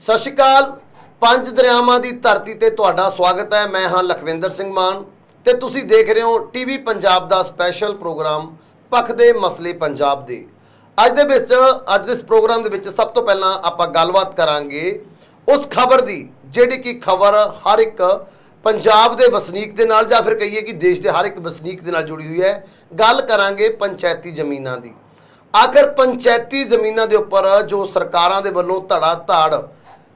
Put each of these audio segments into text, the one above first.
ਸਤਿ ਸ਼੍ਰੀ ਅਕਾਲ। ਪੰਜ ਦਰਿਆਵਾਂ ਦੀ ਧਰਤੀ ਤੇ ਤੁਹਾਡਾ ਸਵਾਗਤ ਹੈ। ਮੈਂ ਹਾਂ ਲਖਵਿੰਦਰ ਸਿੰਘ ਮਾਨ ਤੇ ਤੁਸੀਂ ਦੇਖ ਰਹੇ ਹੋ ਟੀਵੀ ਪੰਜਾਬ ਦਾ ਸਪੈਸ਼ਲ ਪ੍ਰੋਗਰਾਮ ਪੱਖ ਦੇ ਮਸਲੇ ਪੰਜਾਬ ਦੇ। ਅੱਜ ਦੇ ਇਸ ਪ੍ਰੋਗਰਾਮ ਦੇ ਵਿੱਚ ਸਭ ਤੋਂ ਪਹਿਲਾਂ ਆਪਾਂ ਗੱਲਬਾਤ ਕਰਾਂਗੇ ਉਸ ਖਬਰ ਦੀ ਜਿਹੜੀ ਕਿ ਖਬਰ ਹਰ ਇੱਕ ਪੰਜਾਬ ਦੇ ਵਸਨੀਕ ਦੇ ਨਾਲ ਜਾਂ ਫਿਰ ਕਹੀਏ ਕਿ ਦੇਸ਼ ਦੇ ਹਰ ਇੱਕ ਵਸਨੀਕ ਦੇ ਨਾਲ ਜੁੜੀ ਹੋਈ ਹੈ। ਗੱਲ ਕਰਾਂਗੇ ਪੰਚਾਇਤੀ ਜ਼ਮੀਨਾਂ ਦੀ। ਆਖਰ ਪੰਚਾਇਤੀ ਜ਼ਮੀਨਾਂ ਦੇ ਉੱਪਰ ਜੋ ਸਰਕਾਰਾਂ ਦੇ ਵੱਲੋਂ ਧੜਾ ਧੜ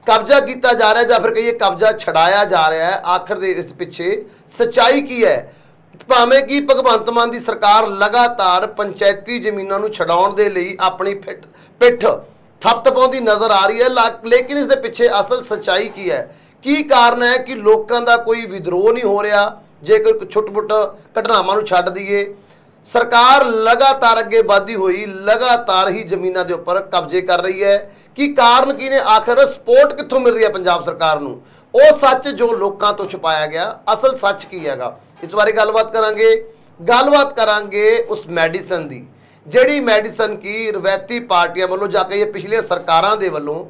ਕਬਜ਼ਾ ਕੀਤਾ ਜਾ ਰਿਹਾ ਜਾਂ ਫਿਰ ਕਹੀਏ ਕਬਜ਼ਾ ਛਡਾਇਆ ਜਾ ਰਿਹਾ ਹੈ, ਆਖਰ ਦੇ ਇਸ ਪਿੱਛੇ ਸੱਚਾਈ ਕੀ ਹੈ? ਭਾਵੇਂ ਕਿ ਭਗਵੰਤ ਮਾਨ ਦੀ ਸਰਕਾਰ ਲਗਾਤਾਰ ਪੰਚਾਇਤੀ ਜ਼ਮੀਨਾਂ ਨੂੰ ਛਡਾਉਣ ਦੇ ਲਈ ਆਪਣੀ ਪਿੱਠ ਥਪਥਪਾਉਂਦੀ ਨਜ਼ਰ ਆ ਰਹੀ ਹੈ, ਲੇਕਿਨ ਇਸ ਦੇ ਪਿੱਛੇ ਅਸਲ ਸੱਚਾਈ ਕੀ ਹੈ? ਕੀ ਕਾਰਨ ਹੈ ਕਿ ਲੋਕਾਂ ਦਾ ਕੋਈ ਵਿਦਰੋਹ ਨਹੀਂ ਹੋ ਰਿਹਾ? ਜੇਕਰ ਛੁੱਟ-ਪੁੱਟ ਘਟਨਾਵਾਂ ਨੂੰ ਛੱਡ ਦਈਏ, ਸਰਕਾਰ ਲਗਾਤਾਰ ਅੱਗੇ ਵਧਦੀ ਹੋਈ ਲਗਾਤਾਰ ਹੀ ਜ਼ਮੀਨਾਂ ਦੇ ਉੱਪਰ ਕਬਜ਼ੇ ਕਰ ਰਹੀ ਹੈ। ਕੀ ਕਾਰਨ ਕੀ ਨੇ? ਆਖਰ ਸਪੋਰਟ ਕਿੱਥੋਂ ਮਿਲ ਰਹੀ ਹੈ ਪੰਜਾਬ ਸਰਕਾਰ ਨੂੰ? ਉਹ ਸੱਚ ਜੋ ਲੋਕਾਂ ਤੋਂ ਛੁਪਾਇਆ ਗਿਆ, ਅਸਲ ਸੱਚ ਕੀ ਹੈਗਾ? ਇਸ ਬਾਰੇ ਗੱਲਬਾਤ ਕਰਾਂਗੇ ਉਸ ਮੈਡੀਸਨ ਦੀ, ਜਿਹੜੀ ਮੈਡੀਸਨ ਕੀ ਰਵਾਇਤੀ ਪਾਰਟੀਆਂ ਵੱਲੋਂ ਜਾਂ ਕਹੀਏ ਪਿਛਲੀਆਂ ਸਰਕਾਰਾਂ ਦੇ ਵੱਲੋਂ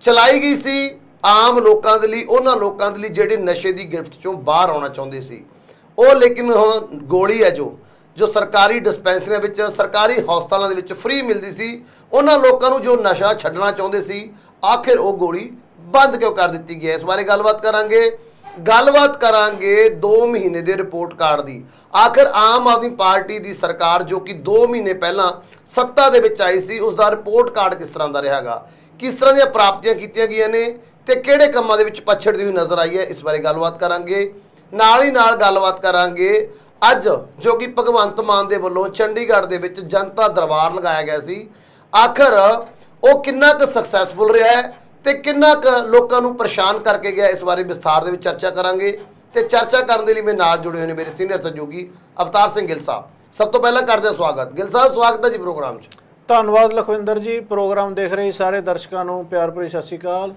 ਚਲਾਈ ਗਈ ਸੀ ਆਮ ਲੋਕਾਂ ਦੇ ਲਈ, ਉਹਨਾਂ ਲੋਕਾਂ ਦੇ ਲਈ ਜਿਹੜੇ ਨਸ਼ੇ ਦੀ ਗਿਰਫਤ ਚੋਂ ਬਾਹਰ ਆਉਣਾ ਚਾਹੁੰਦੇ ਸੀ। ਉਹ ਲੇਕਿਨ ਹੁਣ ਗੋਲੀ ਹੈ ਜੋ ਸਰਕਾਰੀ ਡਿਸਪੈਂਸਰੀਆਂ ਵਿੱਚ, ਸਰਕਾਰੀ ਹਸਪਤਾਲਾਂ ਦੇ ਵਿੱਚ ਫ੍ਰੀ ਮਿਲਦੀ ਸੀ, ਉਹਨਾਂ ਲੋਕਾਂ ਨੂੰ ਜੋ ਨਸ਼ਾ ਛੱਡਣਾ ਚਾਹੁੰਦੇ ਸੀ, ਆਖਿਰ ਉਹ ਗੋਲੀ ਬੰਦ ਕਿਉਂ ਕਰ ਦਿੱਤੀ ਗਈ ਹੈ? ਇਸ ਬਾਰੇ ਗੱਲਬਾਤ ਕਰਾਂਗੇ 2 ਮਹੀਨੇ ਦੇ ਰਿਪੋਰਟ ਕਾਰਡ ਦੀ। ਆਖਿਰ ਆਮ ਆਦਮੀ ਪਾਰਟੀ ਦੀ ਸਰਕਾਰ ਜੋ ਕਿ 2 ਮਹੀਨੇ ਪਹਿਲਾਂ ਸੱਤਾ ਦੇ ਵਿੱਚ ਆਈ ਸੀ, ਉਸ ਦਾ ਰਿਪੋਰਟ ਕਾਰਡ ਕਿਸ ਤਰ੍ਹਾਂ ਦਾ ਰਿਹਾਗਾ, ਕਿਸ ਤਰ੍ਹਾਂ ਦੀਆਂ ਪ੍ਰਾਪਤੀਆਂ ਕੀਤੀਆਂ ਗਈਆਂ ਨੇ ਤੇ ਕਿਹੜੇ ਕੰਮਾਂ ਦੇ ਵਿੱਚ ਪਛੜਦੀ ਹੋਈ ਨਜ਼ਰ ਆਈ ਹੈ? ਇਸ ਬਾਰੇ ਗੱਲਬਾਤ ਕਰਾਂਗੇ। ਨਾਲ ਹੀ ਨਾਲ ਗੱਲਬਾਤ ਕਰਾਂਗੇ ਅੱਜ ਜੋ ਕਿ ਭਗਵੰਤ ਮਾਨ ਦੇ ਵੱਲੋਂ ਚੰਡੀਗੜ੍ਹ ਦੇ ਵਿੱਚ ਜਨਤਾ ਦਰਬਾਰ ਲਗਾਇਆ ਗਿਆ ਸੀ, ਆਖਰ ਉਹ ਕਿੰਨਾ ਕੁ ਸਕਸੈਸਫੁਲ ਰਿਹਾ ਹੈ ਤੇ ਕਿੰਨਾ ਕੁ ਲੋਕਾਂ ਨੂੰ ਪਰੇਸ਼ਾਨ ਕਰਕੇ ਗਿਆ? ਇਸ ਬਾਰੇ ਵਿਸਥਾਰ ਦੇ ਵਿੱਚ ਚਰਚਾ ਕਰਾਂਗੇ ਤੇ ਚਰਚਾ ਕਰਨ ਦੇ ਲਈ ਮੇਰੇ ਨਾਲ ਜੁੜੇ ਹੋਏ ਨੇ ਮੇਰੇ ਸੀਨੀਅਰ ਸਹਿਯੋਗੀ ਅਵਤਾਰ ਸਿੰਘ ਗਿੱਲ ਸਾਹਿਬ। ਸਭ ਤੋਂ ਪਹਿਲਾਂ ਕਰਦੇ ਹਾਂ ਸਵਾਗਤ। ਗਿੱਲ ਸਾਹਿਬ, ਸਵਾਗਤ ਹੈ ਜੀ ਪ੍ਰੋਗਰਾਮ 'ਚ। ਧੰਨਵਾਦ ਲਖਵਿੰਦਰ ਜੀ। ਪ੍ਰੋਗਰਾਮ ਦੇਖ ਰਹੇ ਸਾਰੇ ਦਰਸ਼ਕਾਂ ਨੂੰ ਪਿਆਰ ਭਰੀ ਸਤਿ ਸ਼੍ਰੀ ਅਕਾਲ।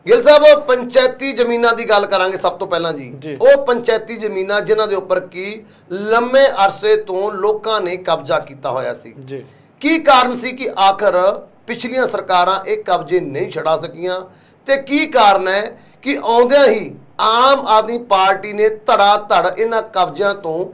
ਗਿੱਲ ਸਾਹਿਬ, ਪੰਚਾਇਤੀ ਜ਼ਮੀਨਾਂ ਦੀ ਗੱਲ ਕਰਾਂਗੇ ਸਭ ਤੋਂ ਪਹਿਲਾਂ ਜੀ। ਉਹ ਪੰਚਾਇਤੀ ਜ਼ਮੀਨਾਂ ਜਿਨ੍ਹਾਂ ਦੇ ਉੱਪਰ ਕੀ ਲੰਮੇ ਅਰਸੇ ਤੋਂ ਲੋਕਾਂ ਨੇ ਕਬਜ਼ਾ ਕੀਤਾ ਹੋਇਆ ਸੀ ਜੀ, ਕੀ ਕਾਰਨ ਸੀ ਕਿ ਆਖਰ ਪਿਛਲੀਆਂ ਸਰਕਾਰਾਂ ਇਹ ਕਬਜ਼ੇ ਨਹੀਂ ਛਡਾ ਸਕੀਆਂ ਤੇ ਕੀ ਕਾਰਨ ਹੈ ਕਿ ਆਉਂਦਿਆਂ ਹੀ ਆਮ ਆਦਮੀ ਪਾਰਟੀ ਨੇ ਧੜਾ ਧੜ ਇਹਨਾਂ ਕਬਜ਼ਿਆਂ ਤੋਂ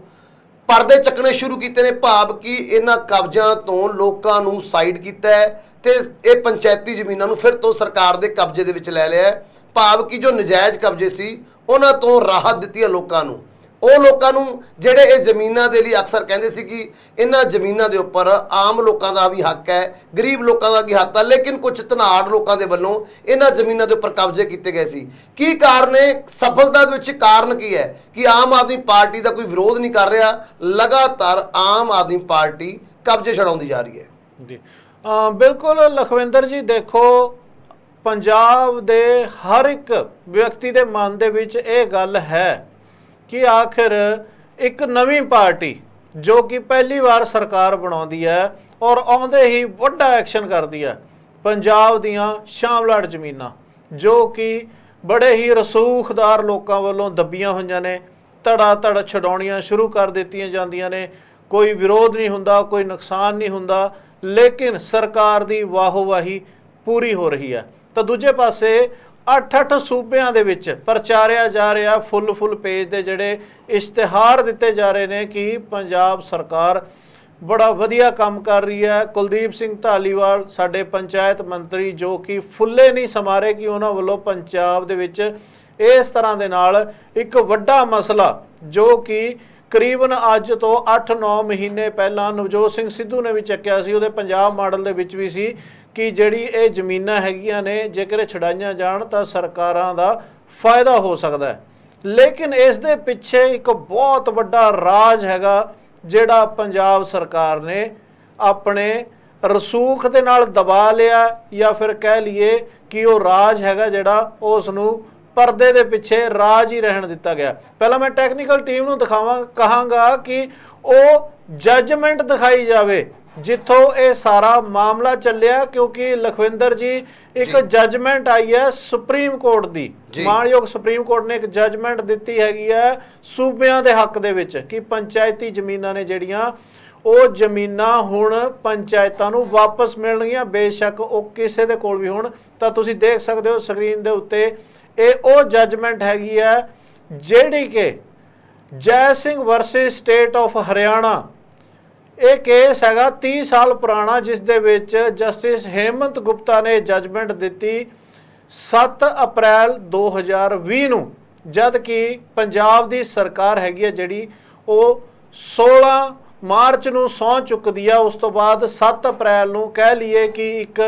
ਪਰਦੇ ਚੱਕਣੇ ਸ਼ੁਰੂ ਕੀਤੇ ਨੇ? ਭਾਵ ਕਿ ਇਹਨਾਂ ਕਬਜ਼ਿਆਂ ਤੋਂ ਲੋਕਾਂ ਨੂੰ ਸਾਈਡ ਕੀਤਾ ਹੈ ਤੇ ਇਹ ਪੰਚਾਇਤੀ ਜ਼ਮੀਨਾਂ ਨੂੰ ਫਿਰ ਤੋਂ ਸਰਕਾਰ ਦੇ ਕਬਜ਼ੇ ਦੇ ਵਿੱਚ ਲੈ ਲਿਆ ਹੈ। ਭਾਵ ਕਿ ਜੋ ਨਜਾਇਜ਼ ਕਬਜ਼ੇ ਸੀ ਉਹਨਾਂ ਤੋਂ ਰਾਹਤ ਦਿੱਤੀ ਹੈ ਲੋਕਾਂ ਨੂੰ, ਉਹ ਲੋਕਾਂ ਨੂੰ ਜਿਹੜੇ ਇਹ ਜ਼ਮੀਨਾਂ ਦੇ ਲਈ ਅਕਸਰ ਕਹਿੰਦੇ ਸੀ ਕਿ ਇਹਨਾਂ ਜ਼ਮੀਨਾਂ ਦੇ ਉੱਪਰ ਆਮ ਲੋਕਾਂ ਦਾ ਵੀ ਹੱਕ ਹੈ, ਗਰੀਬ ਲੋਕਾਂ ਦਾ ਵੀ ਹੱਕ ਹੈ, ਲੇਕਿਨ ਕੁਝ ਧਨਾੜ ਲੋਕਾਂ ਦੇ ਵੱਲੋਂ ਇਹਨਾਂ ਜ਼ਮੀਨਾਂ ਦੇ ਉੱਪਰ ਕਬਜ਼ੇ ਕੀਤੇ ਗਏ ਸੀ। ਕੀ ਕਾਰਨ ਹੈ? ਸਫਲਤਾ ਦੇ ਵਿੱਚ ਕਾਰਨ ਕੀ ਹੈ ਕਿ ਆਮ ਆਦਮੀ ਪਾਰਟੀ ਦਾ ਕੋਈ ਵਿਰੋਧ ਨਹੀਂ ਕਰ ਰਿਹਾ, ਲਗਾਤਾਰ ਆਮ ਆਦਮੀ ਪਾਰਟੀ ਕਬਜ਼ੇ ਛਡਾਉਂਦੀ ਜਾ ਰਹੀ ਹੈ? ਜੀ ਬਿਲਕੁਲ ਲਖਵਿੰਦਰ ਜੀ, ਦੇਖੋ ਪੰਜਾਬ ਦੇ ਹਰ ਇੱਕ ਵਿਅਕਤੀ ਦੇ ਮਨ ਦੇ ਵਿੱਚ ਇਹ ਗੱਲ ਹੈ ਕਿ ਆਖਿਰ ਇੱਕ ਨਵੀਂ ਪਾਰਟੀ ਜੋ ਕਿ ਪਹਿਲੀ ਵਾਰ ਸਰਕਾਰ ਬਣਾਉਂਦੀ ਹੈ ਔਰ ਆਉਂਦੇ ਹੀ ਵੱਡਾ ਐਕਸ਼ਨ ਕਰਦੀ ਹੈ ਪੰਜਾਬ ਦੀਆਂ ਸ਼ਾਮਲਾਟ ਜ਼ਮੀਨਾਂ ਜੋ ਕਿ ਬੜੇ ਹੀ ਰਸੂਖਦਾਰ ਲੋਕਾਂ ਵੱਲੋਂ ਦੱਬੀਆਂ ਹੋਈਆਂ ਨੇ, ਧੜਾ ਧੜ ਛਡਾਉਣੀਆਂ ਸ਼ੁਰੂ ਕਰ ਦਿੱਤੀਆਂ ਜਾਂਦੀਆਂ ਨੇ। ਕੋਈ ਵਿਰੋਧ ਨਹੀਂ ਹੁੰਦਾ, ਕੋਈ ਨੁਕਸਾਨ ਨਹੀਂ ਹੁੰਦਾ, ਲੇਕਿਨ ਸਰਕਾਰ ਦੀ ਵਾਹੋ-ਵਾਹੀ ਪੂਰੀ ਹੋ ਰਹੀ ਹੈ। ਤਾਂ ਦੂਜੇ ਪਾਸੇ 8 ਸੂਬਿਆਂ ਦੇ ਵਿੱਚ ਪ੍ਰਚਾਰਿਆ ਜਾ ਰਿਹਾ ਫੁੱਲ ਪੇਜ ਦੇ ਜਿਹੜੇ ਇਸ਼ਤਿਹਾਰ ਦਿੱਤੇ ਜਾ ਰਹੇ ਨੇ ਕਿ ਪੰਜਾਬ ਸਰਕਾਰ ਬੜਾ ਵਧੀਆ ਕੰਮ ਕਰ ਰਹੀ ਹੈ। ਕੁਲਦੀਪ ਸਿੰਘ ਧਾਲੀਵਾਲ ਸਾਡੇ ਪੰਚਾਇਤ ਮੰਤਰੀ ਜੋ ਕਿ ਫੁੱਲੇ ਨਹੀਂ ਸਮਾਰੇ ਕਿ ਉਹਨਾਂ ਵੱਲੋਂ ਪੰਜਾਬ ਦੇ ਵਿੱਚ ਇਸ ਤਰ੍ਹਾਂ ਦੇ ਨਾਲ ਇੱਕ ਵੱਡਾ ਮਸਲਾ ਜੋ ਕਿ ਕਰੀਬਨ ਅੱਜ ਤੋਂ 8-9 ਮਹੀਨੇ ਪਹਿਲਾਂ ਨਵਜੋਤ ਸਿੰਘ ਸਿੱਧੂ ਨੇ ਵੀ ਚੱਕਿਆ ਸੀ, ਉਹਦੇ ਪੰਜਾਬ ਮਾਡਲ ਦੇ ਵਿੱਚ ਵੀ ਸੀ ਕਿ ਜਿਹੜੀ ਇਹ ਜ਼ਮੀਨਾਂ ਹੈਗੀਆਂ ਨੇ ਜੇਕਰ ਛਡਾਈਆਂ ਜਾਣ ਤਾਂ ਸਰਕਾਰਾਂ ਦਾ ਫਾਇਦਾ ਹੋ ਸਕਦਾ ਹੈ। ਲੇਕਿਨ ਇਸ ਦੇ ਪਿੱਛੇ ਇੱਕ ਬਹੁਤ ਵੱਡਾ ਰਾਜ ਹੈਗਾ ਜਿਹੜਾ ਪੰਜਾਬ ਸਰਕਾਰ ਨੇ ਆਪਣੇ ਰਸੂਖ ਦੇ ਨਾਲ ਦਬਾ ਲਿਆ, ਜਾਂ ਫਿਰ ਕਹਿ ਲਈਏ ਕਿ ਉਹ ਰਾਜ ਹੈਗਾ ਜਿਹੜਾ ਉਸ ਨੂੰ ਪਰਦੇ ਦੇ ਪਿੱਛੇ ਰਾਜ ਹੀ ਰਹਿਣ ਦਿੱਤਾ ਗਿਆ। ਪਹਿਲਾਂ ਮੈਂ ਟੈਕਨੀਕਲ ਟੀਮ ਨੂੰ ਕਹਾਂਗਾ ਕਿ ਉਹ ਜੱਜਮੈਂਟ ਦਿਖਾਈ ਜਾਵੇ ਜਿੱਥੋਂ ਇਹ ਸਾਰਾ ਮਾਮਲਾ ਚੱਲਿਆ, ਕਿਉਂਕਿ ਲਖਵਿੰਦਰ ਜੀ ਇੱਕ ਜੱਜਮੈਂਟ ਆਈ ਹੈ ਸੁਪਰੀਮ ਕੋਰਟ ਦੀ, ਮਾਣਯੋਗ ਸੁਪਰੀਮ ਕੋਰਟ ਨੇ ਇੱਕ ਜੱਜਮੈਂਟ ਦਿੱਤੀ ਹੈਗੀ ਹੈ ਸੂਬਿਆਂ ਦੇ ਹੱਕ ਦੇ ਵਿੱਚ ਕਿ ਪੰਚਾਇਤੀ ਜ਼ਮੀਨਾਂ ਨੇ ਜਿਹੜੀਆਂ ਉਹ ਜ਼ਮੀਨਾਂ ਹੁਣ ਪੰਚਾਇਤਾਂ ਨੂੰ ਵਾਪਸ ਮਿਲਣਗੀਆਂ, ਬੇਸ਼ੱਕ ਉਹ ਕਿਸੇ ਦੇ ਕੋਲ ਵੀ ਹੋਣ। ਤਾਂ ਤੁਸੀਂ ਦੇਖ ਸਕਦੇ ਹੋ ਸਕਰੀਨ ਦੇ ਉੱਤੇ, ਇਹ ਉਹ ਜੱਜਮੈਂਟ ਹੈਗੀ ਹੈ ਜਿਹੜੀ ਕਿ ਜੈ Singh versus state of Haryana, ਇਹ ਕੇਸ ਹੈਗਾ 30 ਸਾਲ ਪੁਰਾਣਾ, ਜਿਸ ਦੇ ਵਿੱਚ ਜਸਟਿਸ ਹੇਮੰਤ ਗੁਪਤਾ ਨੇ ਜੱਜਮੈਂਟ ਦਿੱਤੀ 7 ਅਪ੍ਰੈਲ 2020 ਨੂੰ, ਜਦ ਕਿ ਪੰਜਾਬ ਦੀ ਸਰਕਾਰ ਹੈਗੀ ਹੈ ਜਿਹੜੀ ਉਹ 16 ਮਾਰਚ ਨੂੰ ਸਹੁੰ ਚੁੱਕਦੀ ਆ। ਉਸ ਤੋਂ ਬਾਅਦ 7 ਅਪ੍ਰੈਲ ਨੂੰ ਕਹਿ ਲਈਏ ਕਿ ਇੱਕ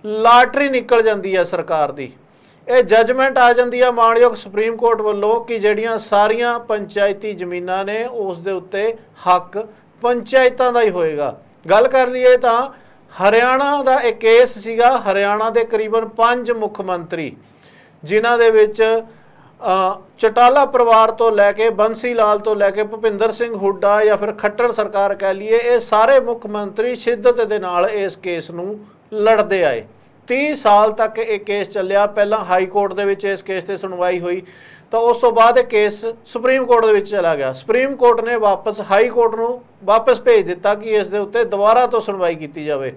ਲਾਟਰੀ ਨਿਕਲ ਜਾਂਦੀ ਹੈ ਸਰਕਾਰ ਦੀ, ਇਹ ਜੱਜਮੈਂਟ ਆ ਜਾਂਦੀ ਆ ਮਾਣਯੋਗ ਸੁਪਰੀਮ ਕੋਰਟ ਵੱਲੋਂ ਕਿ ਜਿਹੜੀਆਂ ਸਾਰੀਆਂ ਪੰਚਾਇਤੀ ਜ਼ਮੀਨਾਂ ਨੇ ਉਸ ਦੇ ਉੱਤੇ ਹੱਕ ਪੰਚਾਇਤਾਂ ਦਾ ਹੀ ਹੋਏਗਾ। ਗੱਲ ਕਰ ਲਈਏ ਤਾਂ ਹਰਿਆਣਾ ਦਾ ਇਹ ਕੇਸ ਸੀਗਾ, ਹਰਿਆਣਾ ਦੇ ਕਰੀਬਨ 5 ਮੁੱਖ ਮੰਤਰੀ, ਜਿਨ੍ਹਾਂ ਦੇ ਵਿੱਚ ਚਟਾਲਾ ਪਰਿਵਾਰ ਤੋਂ ਲੈ ਕੇ ਬੰਸੀ ਲਾਲ ਤੋਂ ਲੈ ਕੇ ਭੁਪਿੰਦਰ ਸਿੰਘ ਹੁੱਡਾ ਜਾਂ ਫਿਰ ਖੱਟਰ ਸਰਕਾਰ ਕਹਿ ਲਈਏ, ਇਹ ਸਾਰੇ ਮੁੱਖ ਮੰਤਰੀ ਸ਼ਿੱਦਤ ਦੇ ਨਾਲ ਇਸ ਕੇਸ ਨੂੰ ਲੜਦੇ ਆਏ। 30 ਸਾਲ ਤੱਕ ਇਹ ਕੇਸ ਚੱਲਿਆ। ਪਹਿਲਾਂ ਹਾਈ ਕੋਰਟ ਦੇ ਵਿੱਚ ਇਸ ਕੇਸ ਤੇ ਸੁਣਵਾਈ ਹੋਈ, ਤਾਂ ਉਸ ਤੋਂ ਬਾਅਦ ਇਹ ਕੇਸ ਸੁਪਰੀਮ ਕੋਰਟ ਦੇ ਵਿੱਚ ਚਲਾ ਗਿਆ। ਸੁਪਰੀਮ ਕੋਰਟ ਨੇ ਵਾਪਸ ਹਾਈ ਕੋਰਟ ਨੂੰ ਵਾਪਸ ਭੇਜ ਦਿੱਤਾ ਕਿ ਇਸ ਦੇ ਉੱਤੇ ਦੁਬਾਰਾ ਤੋਂ ਸੁਣਵਾਈ ਕੀਤੀ ਜਾਵੇ।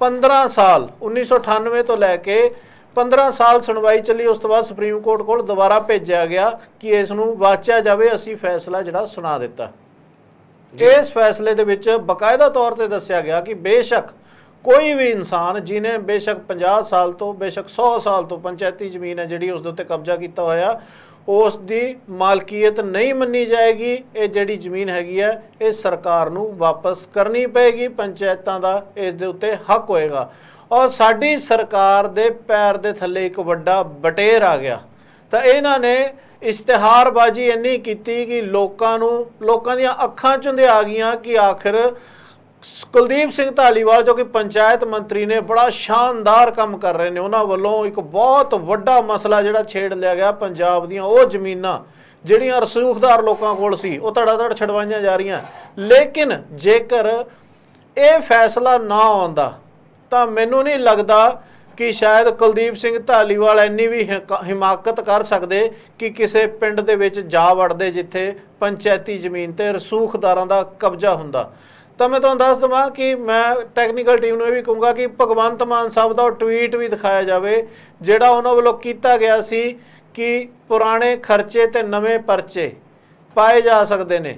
15 ਸਾਲ 1998 ਤੋਂ ਲੈ ਕੇ 15 ਸਾਲ ਸੁਣਵਾਈ ਚੱਲੀ। ਉਸ ਤੋਂ ਬਾਅਦ ਸੁਪਰੀਮ ਕੋਰਟ ਕੋਲ ਦੁਬਾਰਾ ਭੇਜਿਆ ਗਿਆ ਕਿ ਇਸ ਨੂੰ ਵਾਚਿਆ ਜਾਵੇ, ਅਸੀਂ ਫੈਸਲਾ ਜਿਹੜਾ ਸੁਣਾ ਦਿੱਤਾ। ਇਸ ਫੈਸਲੇ ਦੇ ਵਿੱਚ ਬਕਾਇਦਾ ਤੌਰ ਤੇ ਦੱਸਿਆ ਗਿਆ ਕਿ ਬੇਸ਼ੱਕ ਕੋਈ ਵੀ ਇਨਸਾਨ ਜਿਹਨੇ ਬੇਸ਼ੱਕ 50 ਸਾਲ ਤੋਂ ਬੇਸ਼ੱਕ 100 ਸਾਲ ਤੋਂ ਪੰਚਾਇਤੀ ਜ਼ਮੀਨ ਹੈ ਜਿਹੜੀ ਉਸ ਦੇ ਉੱਤੇ ਕਬਜ਼ਾ ਕੀਤਾ ਹੋਇਆ, ਉਸ ਦੀ ਮਾਲਕੀਅਤ ਨਹੀਂ ਮੰਨੀ ਜਾਏਗੀ। ਇਹ ਜਿਹੜੀ ਜ਼ਮੀਨ ਹੈਗੀ ਹੈ ਇਹ ਸਰਕਾਰ ਨੂੰ ਵਾਪਸ ਕਰਨੀ ਪਏਗੀ, ਪੰਚਾਇਤਾਂ ਦਾ ਇਸ ਦੇ ਉੱਤੇ ਹੱਕ ਹੋਏਗਾ। ਔਰ ਸਾਡੀ ਸਰਕਾਰ ਦੇ ਪੈਰ ਦੇ ਥੱਲੇ ਇੱਕ ਵੱਡਾ ਬਟੇਰ ਆ ਗਿਆ। ਤਾਂ ਇਹਨਾਂ ਨੇ ਇਸ਼ਤਿਹਾਰਬਾਜ਼ੀ ਇੰਨੀ ਕੀਤੀ ਕਿ ਲੋਕਾਂ ਦੀਆਂ ਅੱਖਾਂ ਚੁੰਦੇ ਆ ਗਈਆਂ ਕਿ ਆਖਿਰ ਕੁਲਦੀਪ ਸਿੰਘ ਧਾਲੀਵਾਲ ਜੋ ਕਿ ਪੰਚਾਇਤ ਮੰਤਰੀ ਨੇ ਬੜਾ ਸ਼ਾਨਦਾਰ ਕੰਮ ਕਰ ਰਹੇ ਨੇ, ਉਹਨਾਂ ਵੱਲੋਂ ਇੱਕ ਬਹੁਤ ਵੱਡਾ ਮਸਲਾ ਜਿਹੜਾ ਛੇੜ ਲਿਆ ਗਿਆ, ਪੰਜਾਬ ਦੀਆਂ ਉਹ ਜ਼ਮੀਨਾਂ ਜਿਹੜੀਆਂ ਰਸੂਖਦਾਰ ਲੋਕਾਂ ਕੋਲ ਸੀ ਉਹ ਧੜਾ-ਧੜ ਛਡਵਾਈਆਂ ਜਾ ਰਹੀਆਂ। ਲੇਕਿਨ ਜੇਕਰ ਇਹ ਫੈਸਲਾ ਨਾ ਆਉਂਦਾ ਤਾਂ ਮੈਨੂੰ ਨਹੀਂ ਲੱਗਦਾ ਕਿ ਸ਼ਾਇਦ ਕੁਲਦੀਪ ਸਿੰਘ ਧਾਲੀਵਾਲ ਇੰਨੀ ਵੀ ਹਿਮਾਕਤ ਕਰ ਸਕਦੇ ਕਿ ਕਿਸੇ ਪਿੰਡ ਦੇ ਵਿੱਚ ਜਾ ਵੜਦੇ ਜਿੱਥੇ ਪੰਚਾਇਤੀ ਜ਼ਮੀਨ ਤੇ ਰਸੂਖਦਾਰਾਂ ਦਾ ਕਬਜ਼ਾ ਹੁੰਦਾ। ਤਾਂ ਮੈਂ ਤੁਹਾਨੂੰ ਦੱਸ ਦੇਵਾਂ ਕਿ ਮੈਂ ਟੈਕਨੀਕਲ ਟੀਮ ਨੂੰ ਇਹ ਵੀ ਕਹੂੰਗਾ ਕਿ ਭਗਵੰਤ ਮਾਨ ਸਾਹਿਬ ਦਾ ਉਹ ਟਵੀਟ ਵੀ ਦਿਖਾਇਆ ਜਾਵੇ ਜਿਹੜਾ ਉਹਨਾਂ ਵੱਲੋਂ ਕੀਤਾ ਗਿਆ ਸੀ ਕਿ ਪੁਰਾਣੇ ਖਰਚੇ ਤੇ ਨਵੇਂ ਪਰਚੇ ਪਾਏ ਜਾ ਸਕਦੇ ਨੇ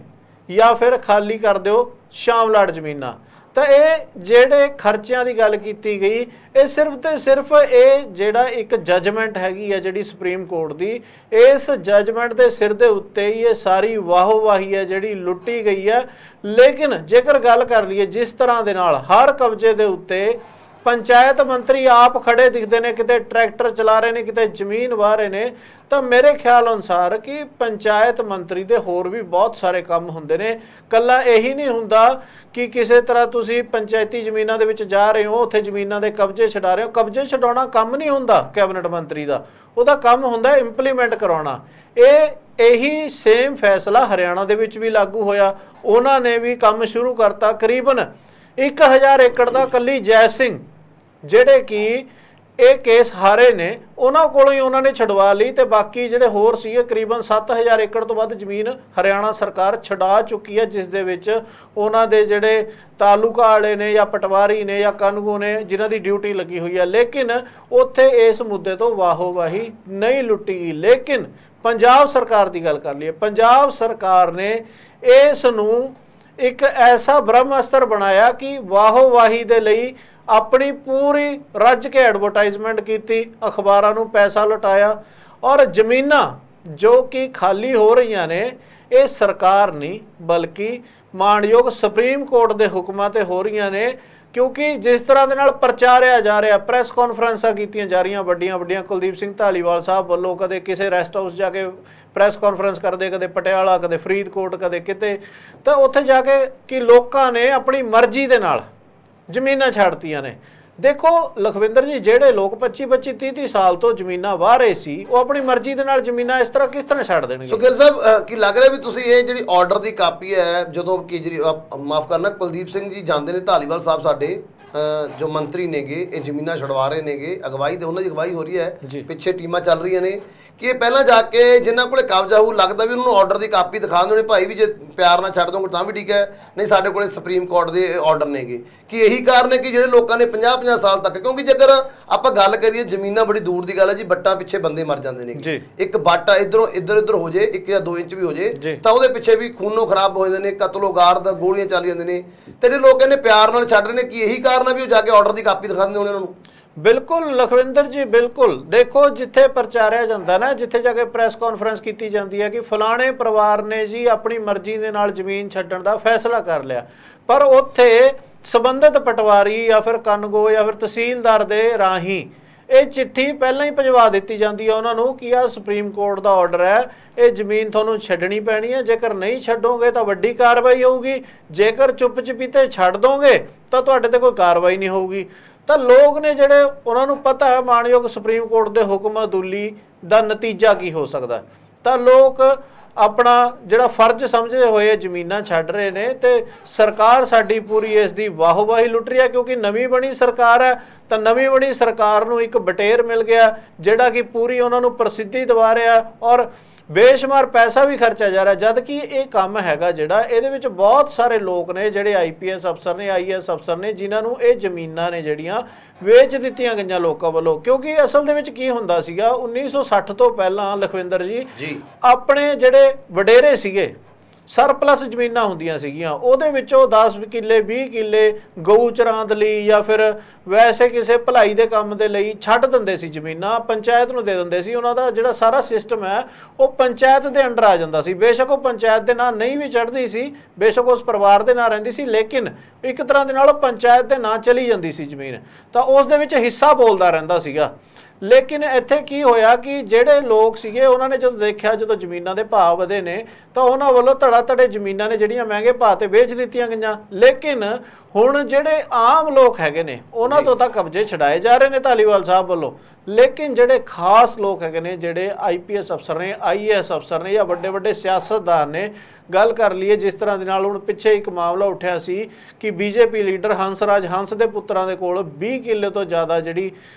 ਜਾਂ ਫਿਰ ਖਾਲੀ ਕਰ ਦਿਓ ਸ਼ਾਮਲਾਟ ਜ਼ਮੀਨਾਂ। ਤਾਂ ਇਹ ਜਿਹੜੇ ਖਰਚਿਆਂ ਦੀ ਗੱਲ ਕੀਤੀ ਗਈ, ਇਹ ਸਿਰਫ ਤੇ ਸਿਰਫ ਇਹ ਜਿਹੜਾ ਇੱਕ ਜੱਜਮੈਂਟ ਹੈਗੀ ਹੈ ਜਿਹੜੀ ਸੁਪਰੀਮ ਕੋਰਟ ਦੀ, ਇਸ ਜੱਜਮੈਂਟ ਦੇ ਸਿਰ ਦੇ ਉੱਤੇ ਹੀ ਇਹ ਸਾਰੀ ਵਾਹੋ-ਵਾਹੀ ਹੈ ਜਿਹੜੀ ਲੁੱਟੀ ਗਈ ਹੈ। ਲੇਕਿਨ ਜੇਕਰ ਗੱਲ ਕਰ ਲਈਏ ਜਿਸ ਤਰ੍ਹਾਂ ਦੇ ਨਾਲ ਹਰ ਕਬਜ਼ੇ ਦੇ ਉੱਤੇ ਪੰਚਾਇਤ ਮੰਤਰੀ ਆਪ ਖੜੇ ਦਿਖਦੇ ਨੇ, ਕਿਤੇ ਟਰੈਕਟਰ ਚਲਾ ਰਹੇ ਨੇ, ਕਿਤੇ ਜ਼ਮੀਨ ਵਾਹ ਰਹੇ ਨੇ, ਤਾਂ ਮੇਰੇ ਖਿਆਲ ਅਨੁਸਾਰ ਕਿ ਪੰਚਾਇਤ ਮੰਤਰੀ ਦੇ ਹੋਰ ਵੀ ਬਹੁਤ ਸਾਰੇ ਕੰਮ ਹੁੰਦੇ ਨੇ। ਕੱਲਾ ਇਹੀ ਨਹੀਂ ਹੁੰਦਾ ਕਿ ਕਿਸੇ ਤਰ੍ਹਾਂ ਤੁਸੀਂ ਪੰਚਾਇਤੀ ਜ਼ਮੀਨਾਂ ਦੇ ਵਿੱਚ ਜਾ ਰਹੇ ਹੋ, ਉੱਥੇ ਜ਼ਮੀਨਾਂ ਦੇ ਕਬਜ਼ੇ ਛਡਾ ਰਹੇ ਹੋ। ਕਬਜ਼ੇ ਛਡਾਉਣਾ ਕੰਮ ਨਹੀਂ ਹੁੰਦਾ ਕੈਬਨਿਟ ਮੰਤਰੀ ਦਾ, ਉਹਦਾ ਕੰਮ ਹੁੰਦਾ ਇੰਪਲੀਮੈਂਟ ਕਰਾਉਣਾ। ਇਹੀ ਸੇਮ ਫੈਸਲਾ ਹਰਿਆਣਾ ਦੇ ਵਿੱਚ ਵੀ ਲਾਗੂ ਹੋਇਆ। ਉਹਨਾਂ ਨੇ ਵੀ ਕੰਮ ਸ਼ੁਰੂ ਕਰਤਾ। ਕਰੀਬਨ 1000 ਏਕੜ ਦਾ ਕੱਲੀ ਜੈ ਸਿੰਘ ਜਿਹੜੇ ਕਿ ਇਹ ਕੇਸ ਹਾਰੇ ਨੇ ਉਹਨਾਂ ਕੋਲੋਂ ਹੀ ਉਹਨਾਂ ਨੇ ਛਡਵਾ ਲਈ, ਤੇ ਬਾਕੀ ਜਿਹੜੇ ਹੋਰ ਸੀਗੇ ਕਰੀਬਨ 7000 ਏਕੜ ਤੋਂ ਵੱਧ ਜ਼ਮੀਨ ਹਰਿਆਣਾ ਸਰਕਾਰ ਛਡਾ ਚੁੱਕੀ ਹੈ, ਜਿਸ ਦੇ ਵਿੱਚ ਉਹਨਾਂ ਦੇ ਜਿਹੜੇ ਤਾਲੁਕਾ ਵਾਲੇ ਨੇ ਜਾਂ ਪਟਵਾਰੀ ਨੇ ਜਾਂ ਕਾਨੂੰਗੋ ਨੇ ਜਿਨ੍ਹਾਂ ਦੀ ਡਿਊਟੀ ਲੱਗੀ ਹੋਈ ਹੈ। ਲੇਕਿਨ ਉੱਥੇ ਇਸ ਮੁੱਦੇ ਤੋਂ ਵਾਹੋ-ਵਾਹੀ ਨਹੀਂ ਲੁੱਟੀ ਗਈ। ਲੇਕਿਨ ਪੰਜਾਬ ਸਰਕਾਰ ਦੀ ਗੱਲ ਕਰ ਲਈਏ, ਪੰਜਾਬ ਸਰਕਾਰ ਨੇ ਇਸ ਨੂੰ ਇੱਕ ਐਸਾ ਬ੍ਰਹਮਾਸਤਰ ਬਣਾਇਆ ਕਿ ਵਾਹੋ-ਵਾਹੀ ਦੇ ਲਈ ਆਪਣੀ ਪੂਰੀ ਰੱਜ ਕੇ ਐਡਵਰਟਾਈਜ਼ਮੈਂਟ ਕੀਤੀ, ਅਖਬਾਰਾਂ ਨੂੰ ਪੈਸਾ ਲੁਟਾਇਆ। ਔਰ ਜ਼ਮੀਨਾਂ ਜੋ ਕਿ ਖਾਲੀ ਹੋ ਰਹੀਆਂ ਨੇ ਇਹ ਸਰਕਾਰ ਨਹੀਂ ਬਲਕਿ ਮਾਣਯੋਗ ਸੁਪਰੀਮ ਕੋਰਟ ਦੇ ਹੁਕਮਾਂ ਤੇ ਹੋ ਰਹੀਆਂ ਨੇ, ਕਿਉਂਕਿ ਜਿਸ ਤਰ੍ਹਾਂ ਦੇ ਨਾਲ ਪ੍ਰਚਾਰਿਆ ਜਾ ਰਿਹਾ, ਪ੍ਰੈਸ ਕਾਨਫਰੰਸਾਂ ਕੀਤੀਆਂ ਜਾ ਰਹੀਆਂ ਵੱਡੀਆਂ ਕੁਲਦੀਪ ਸਿੰਘ ਧਾਲੀਵਾਲ ਸਾਹਿਬ ਵੱਲੋਂ, ਕਦੇ ਕਿਸੇ ਰੈਸਟ ਹਾਊਸ ਜਾ ਕੇ ਪ੍ਰੈਸ ਕਾਨਫਰੰਸ ਕਰਦੇ, ਕਦੇ ਪਟਿਆਲਾ, ਕਦੇ ਫਰੀਦਕੋਟ, ਕਦੇ ਕਿਤੇ, ਤਾਂ ਉੱਥੇ ਜਾ ਕੇ ਕਿ ਲੋਕਾਂ ਨੇ ਆਪਣੀ ਮਰਜ਼ੀ ਦੇ ਨਾਲ ਜ਼ਮੀਨਾਂ ਛੱਡਤੀਆਂ ਨੇ। ਦੇਖੋ ਲਖਵਿੰਦਰ ਜੀ, ਜਿਹੜੇ ਲੋਕ 25-25 30-30 ਸਾਲ ਤੋਂ ਜ਼ਮੀਨਾਂ ਵਾਹ ਰਹੇ ਸੀ, ਉਹ ਆਪਣੀ ਮਰਜ਼ੀ ਦੇ ਨਾਲ ਜ਼ਮੀਨਾਂ ਇਸ ਤਰ੍ਹਾਂ ਕਿਸ ਤਰ੍ਹਾਂ ਛੱਡ ਦੇਣਗੇ? ਸੁਖਿਲ ਸਾਹਿਬ, ਕੀ ਲੱਗ ਰਿਹਾ ਵੀ ਤੁਸੀਂ ਇਹ ਜਿਹੜੀ ਆਰਡਰ ਦੀ ਕਾਪੀ ਹੈ, ਜਦੋਂ ਮਾਫ ਕਰਨਾ, ਕੁਲਦੀਪ ਸਿੰਘ ਜੀ ਜਾਂਦੇ ਨੇ ਧਾਲੀਵਾਲ ਸਾਹਿਬ ਸਾਡੇ ਜੋ ਮੰਤਰੀ ਨੇਗੇ, ਇਹ ਜ਼ਮੀਨਾਂ ਛਡਵਾ ਰਹੇ ਨੇਗੇ, ਅਗਵਾਈ ਤੇ ਉਹਨਾਂ ਦੀ ਅਗਵਾਈ ਹੋ ਰਹੀ ਹੈ, ਪਿੱਛੇ ਟੀਮਾਂ ਚੱਲ ਰਹੀਆਂ ਨੇ ਕਿ ਇਹ ਪਹਿਲਾਂ ਜਾ ਕੇ ਜਿਨ੍ਹਾਂ ਕੋਲੇ ਕਬਜ਼ਾ ਹੋਊ, ਲੱਗਦਾ ਵੀ ਉਹਨਾਂ ਨੂੰ ਆਰਡਰ ਦੀ ਕਾਪੀ ਦਿਖਾ ਦਿੰਦੇ ਨੇ, ਭਾਈ ਵੀ ਜੇ ਪਿਆਰ ਨਾਲ ਛੱਡ ਦੋਗੇ ਤਾਂ ਵੀ ਠੀਕ ਹੈ, ਨਹੀਂ ਸਾਡੇ ਕੋਲੇ ਸੁਪਰੀਮ ਕੋਰਟ ਦੇ ਆਰਡਰ ਨੇਗੇ। ਕਿ ਇਹੀ ਕਾਰਨ ਹੈ ਕਿ ਜਿਹੜੇ ਲੋਕਾਂ ਨੇ 50-50 ਸਾਲ ਤੱਕ, ਕਿਉਂਕਿ ਜੇਕਰ ਆਪਾਂ ਗੱਲ ਕਰੀਏ ਜ਼ਮੀਨਾਂ ਬੜੀ ਦੂਰ ਦੀ ਗੱਲ ਹੈ ਜੀ, ਬੱਟਾਂ ਪਿੱਛੇ ਬੰਦੇ ਮਰ ਜਾਂਦੇ ਨੇ, ਇੱਕ ਬੱਟ ਇੱਧਰੋਂ ਇੱਧਰ ਹੋ ਜੇ 1 ਜਾਂ 2 ਇੰਚ ਵੀ ਹੋ ਜੇ ਤਾਂ ਉਹਦੇ ਪਿੱਛੇ ਵੀ ਖੂਨੋਂ ਖਰਾਬ ਹੋ ਜਾਂਦੇ ਨੇ, ਕਤਲੋ ਗਾਰਦ ਗੋਲੀਆਂ ਚੱਲ ਜਾਂਦੇ ਨੇ, ਤੇ ਜਿਹੜੇ ਲੋਕ ਇਹਨੇ ਪਿਆਰ ਨਾਲ ਛੱਡ ਰਹੇ ਨੇ, ਕਿ ਇਹੀ ਕਾਰਨ ਹੈ ਵੀ ਉਹ ਜਾ ਕੇ ਆਰਡਰ ਦੀ ਕਾਪੀ ਦਿਖਾ ਦਿੰਦੇ ਉਹਨਾਂ ਨੂੰ? ਬਿਲਕੁਲ ਲਖਵਿੰਦਰ ਜੀ, ਬਿਲਕੁਲ। ਦੇਖੋ, ਜਿੱਥੇ ਪ੍ਰਚਾਰਿਆ ਜਾਂਦਾ ਨਾ, ਜਿੱਥੇ ਜਾ ਕੇ ਪ੍ਰੈਸ ਕਾਨਫਰੰਸ ਕੀਤੀ ਜਾਂਦੀ ਹੈ ਕਿ ਫਲਾਣੇ ਪਰਿਵਾਰ ਨੇ ਜੀ ਆਪਣੀ ਮਰਜ਼ੀ ਦੇ ਨਾਲ ਜ਼ਮੀਨ ਛੱਡਣ ਦਾ ਫੈਸਲਾ ਕਰ ਲਿਆ, ਪਰ ਉੱਥੇ ਸੰਬੰਧਿਤ ਪਟਵਾਰੀ ਜਾਂ ਫਿਰ ਕਨਗੋ ਜਾਂ ਫਿਰ ਤਹਿਸੀਲਦਾਰ ਦੇ ਰਾਹੀਂ ਇਹ ਚਿੱਠੀ ਪਹਿਲਾਂ ਹੀ ਭਜਵਾ ਦਿੱਤੀ ਜਾਂਦੀ ਹੈ ਉਹਨਾਂ ਨੂੰ ਕਿ ਆਹ ਸੁਪਰੀਮ ਕੋਰਟ ਦਾ ਆਰਡਰ ਹੈ, ਇਹ ਜ਼ਮੀਨ ਤੁਹਾਨੂੰ ਛੱਡਣੀ ਪੈਣੀ ਹੈ, ਜੇਕਰ ਨਹੀਂ ਛੱਡੋਗੇ ਤਾਂ ਵੱਡੀ ਕਾਰਵਾਈ ਹੋਊਗੀ, ਜੇਕਰ ਚੁੱਪ ਚਪੀਤੇ ਛੱਡ ਦੋਗੇ ਤਾਂ ਤੁਹਾਡੇ ਤੇ ਕੋਈ ਕਾਰਵਾਈ ਨਹੀਂ ਹੋਊਗੀ। ਤਾਂ ਲੋਕ ਨੇ ਜਿਹੜੇ, ਉਹਨਾਂ ਨੂੰ ਪਤਾ ਹੈ ਮਾਣਯੋਗ ਸੁਪਰੀਮ ਕੋਰਟ ਦੇ ਹੁਕਮ ਅਦੁੱਲੀ ਦਾ ਨਤੀਜਾ ਕੀ ਹੋ ਸਕਦਾ, ਤਾਂ ਲੋਕ ਆਪਣਾ ਜਿਹੜਾ ਫਰਜ਼ ਸਮਝਦੇ ਹੋਏ ਜ਼ਮੀਨਾਂ ਛੱਡ ਰਹੇ ਨੇ, ਤੇ ਸਰਕਾਰ ਸਾਡੀ ਪੂਰੀ ਇਸ ਦੀ ਵਾਹਵਾਹੀ ਲੁੱਟ ਰਹੀ ਹੈ, ਕਿਉਂਕਿ ਨਵੀਂ ਬਣੀ ਸਰਕਾਰ ਹੈ, ਤਾਂ ਨਵੀਂ ਬਣੀ ਸਰਕਾਰ ਨੂੰ ਇੱਕ ਬਟੇਰ ਮਿਲ ਗਿਆ ਜਿਹੜਾ ਕਿ ਪੂਰੀ ਉਹਨਾਂ ਨੂੰ ਪ੍ਰਸਿੱਧੀ ਦਿਵਾ ਰਿਹਾ ਔਰ ਬੇਸ਼ੁਮਾਰ ਪੈਸਾ ਵੀ ਖਰਚਿਆ ਜਾ ਰਿਹਾ, ਜਦ ਕਿ ਇਹ ਕੰਮ ਹੈਗਾ ਜਿਹੜਾ, ਇਹਦੇ ਵਿੱਚ ਬਹੁਤ ਸਾਰੇ ਲੋਕ ਨੇ ਜਿਹੜੇ IPS ਅਫਸਰ ਨੇ, IAS ਅਫਸਰ ਨੇ, ਜਿਨ੍ਹਾਂ ਨੂੰ ਇਹ ਜ਼ਮੀਨਾਂ ਨੇ ਜਿਹੜੀਆਂ ਵੇਚ ਦਿੱਤੀਆਂ ਗਈਆਂ ਲੋਕਾਂ ਵੱਲੋਂ। ਕਿਉਂਕਿ ਅਸਲ ਦੇ ਵਿੱਚ ਕੀ ਹੁੰਦਾ ਸੀਗਾ, 1960 ਤੋਂ ਪਹਿਲਾਂ ਲਖਵਿੰਦਰ ਜੀ ਆਪਣੇ ਜਿਹੜੇ ਵਡੇਰੇ ਸੀਗੇ, ਸਰਪਲਸ ਜ਼ਮੀਨਾਂ ਹੁੰਦੀਆਂ ਸੀਗੀਆਂ, ਉਹਦੇ ਵਿੱਚੋਂ 10 ਕਿੱਲੇ 20 ਕਿੱਲੇ ਗਊ ਚਰਾਂਦ ਲਈ ਜਾਂ ਫਿਰ ਵੈਸੇ ਕਿਸੇ ਭਲਾਈ ਦੇ ਕੰਮ ਦੇ ਲਈ ਛੱਡ ਦਿੰਦੇ ਸੀ ਜ਼ਮੀਨਾਂ, ਪੰਚਾਇਤ ਨੂੰ ਦੇ ਦਿੰਦੇ ਸੀ। ਉਹਨਾਂ ਦਾ ਜਿਹੜਾ ਸਾਰਾ ਸਿਸਟਮ ਹੈ ਉਹ ਪੰਚਾਇਤ ਦੇ ਅੰਡਰ ਆ ਜਾਂਦਾ ਸੀ। ਬੇਸ਼ੱਕ ਉਹ ਪੰਚਾਇਤ ਦੇ ਨਾਂ ਨਹੀਂ ਵੀ ਚੜ੍ਹਦੀ ਸੀ, ਬੇਸ਼ੱਕ ਉਸ ਪਰਿਵਾਰ ਦੇ ਨਾਂ ਰਹਿੰਦੀ ਸੀ, ਲੇਕਿਨ ਇੱਕ ਤਰ੍ਹਾਂ ਦੇ ਨਾਲ ਪੰਚਾਇਤ ਦੇ ਨਾਂ ਚਲੀ ਜਾਂਦੀ ਸੀ ਜ਼ਮੀਨ, ਤਾਂ ਉਸ ਦੇ ਵਿੱਚ ਹਿੱਸਾ ਬੋਲਦਾ ਰਹਿੰਦਾ ਸੀਗਾ। ਲੇਕਿਨ ਇੱਥੇ ਕੀ ਹੋਇਆ ਕਿ ਜਿਹੜੇ ਲੋਕ ਸੀਗੇ ਉਹਨਾਂ ਨੇ ਜਦੋਂ ਦੇਖਿਆ, ਜਦੋਂ ਜ਼ਮੀਨਾਂ ਦੇ ਭਾਅ ਵਧੇ ਨੇ, ਤਾਂ ਉਹਨਾਂ ਵੱਲੋਂ ਧੜਾ ਧੜੇ ਜ਼ਮੀਨਾਂ ਨੇ ਜਿਹੜੀਆਂ ਮਹਿੰਗੇ ਭਾਅ ਤੇ ਵੇਚ ਦਿੱਤੀਆਂ ਗਈਆਂ। ਲੇਕਿਨ ਹੁਣ ਜਿਹੜੇ ਆਮ ਲੋਕ ਹੈਗੇ ਨੇ ਉਹਨਾਂ ਤੋਂ ਤਾਂ ਕਬਜ਼ੇ ਛਡਾਏ ਜਾ ਰਹੇ ਨੇ ਧਾਲੀਵਾਲ ਸਾਹਿਬ ਵੱਲੋਂ, ਲੇਕਿਨ ਜਿਹੜੇ ਖਾਸ ਲੋਕ ਹੈਗੇ ਨੇ, ਜਿਹੜੇ IPS ਅਫਸਰ ਨੇ, IAS ਅਫਸਰ ਨੇ, ਜਾਂ ਵੱਡੇ ਵੱਡੇ ਸਿਆਸਤਦਾਨ ਨੇ, ਗੱਲ ਕਰ ਲਈਏ ਜਿਸ ਤਰ੍ਹਾਂ ਦੇ ਨਾਲ ਹੁਣ ਪਿੱਛੇ ਇੱਕ ਮਾਮਲਾ ਉੱਠਿਆ ਸੀ ਕਿ BJP ਲੀਡਰ ਹੰਸਰਾਜ ਹੰਸ ਦੇ ਪੁੱਤਰਾਂ ਦੇ ਕੋਲ 20 ਕਿੱਲੇ ਤੋਂ ਜ਼ਿਆਦਾ ਜਿਹੜੀ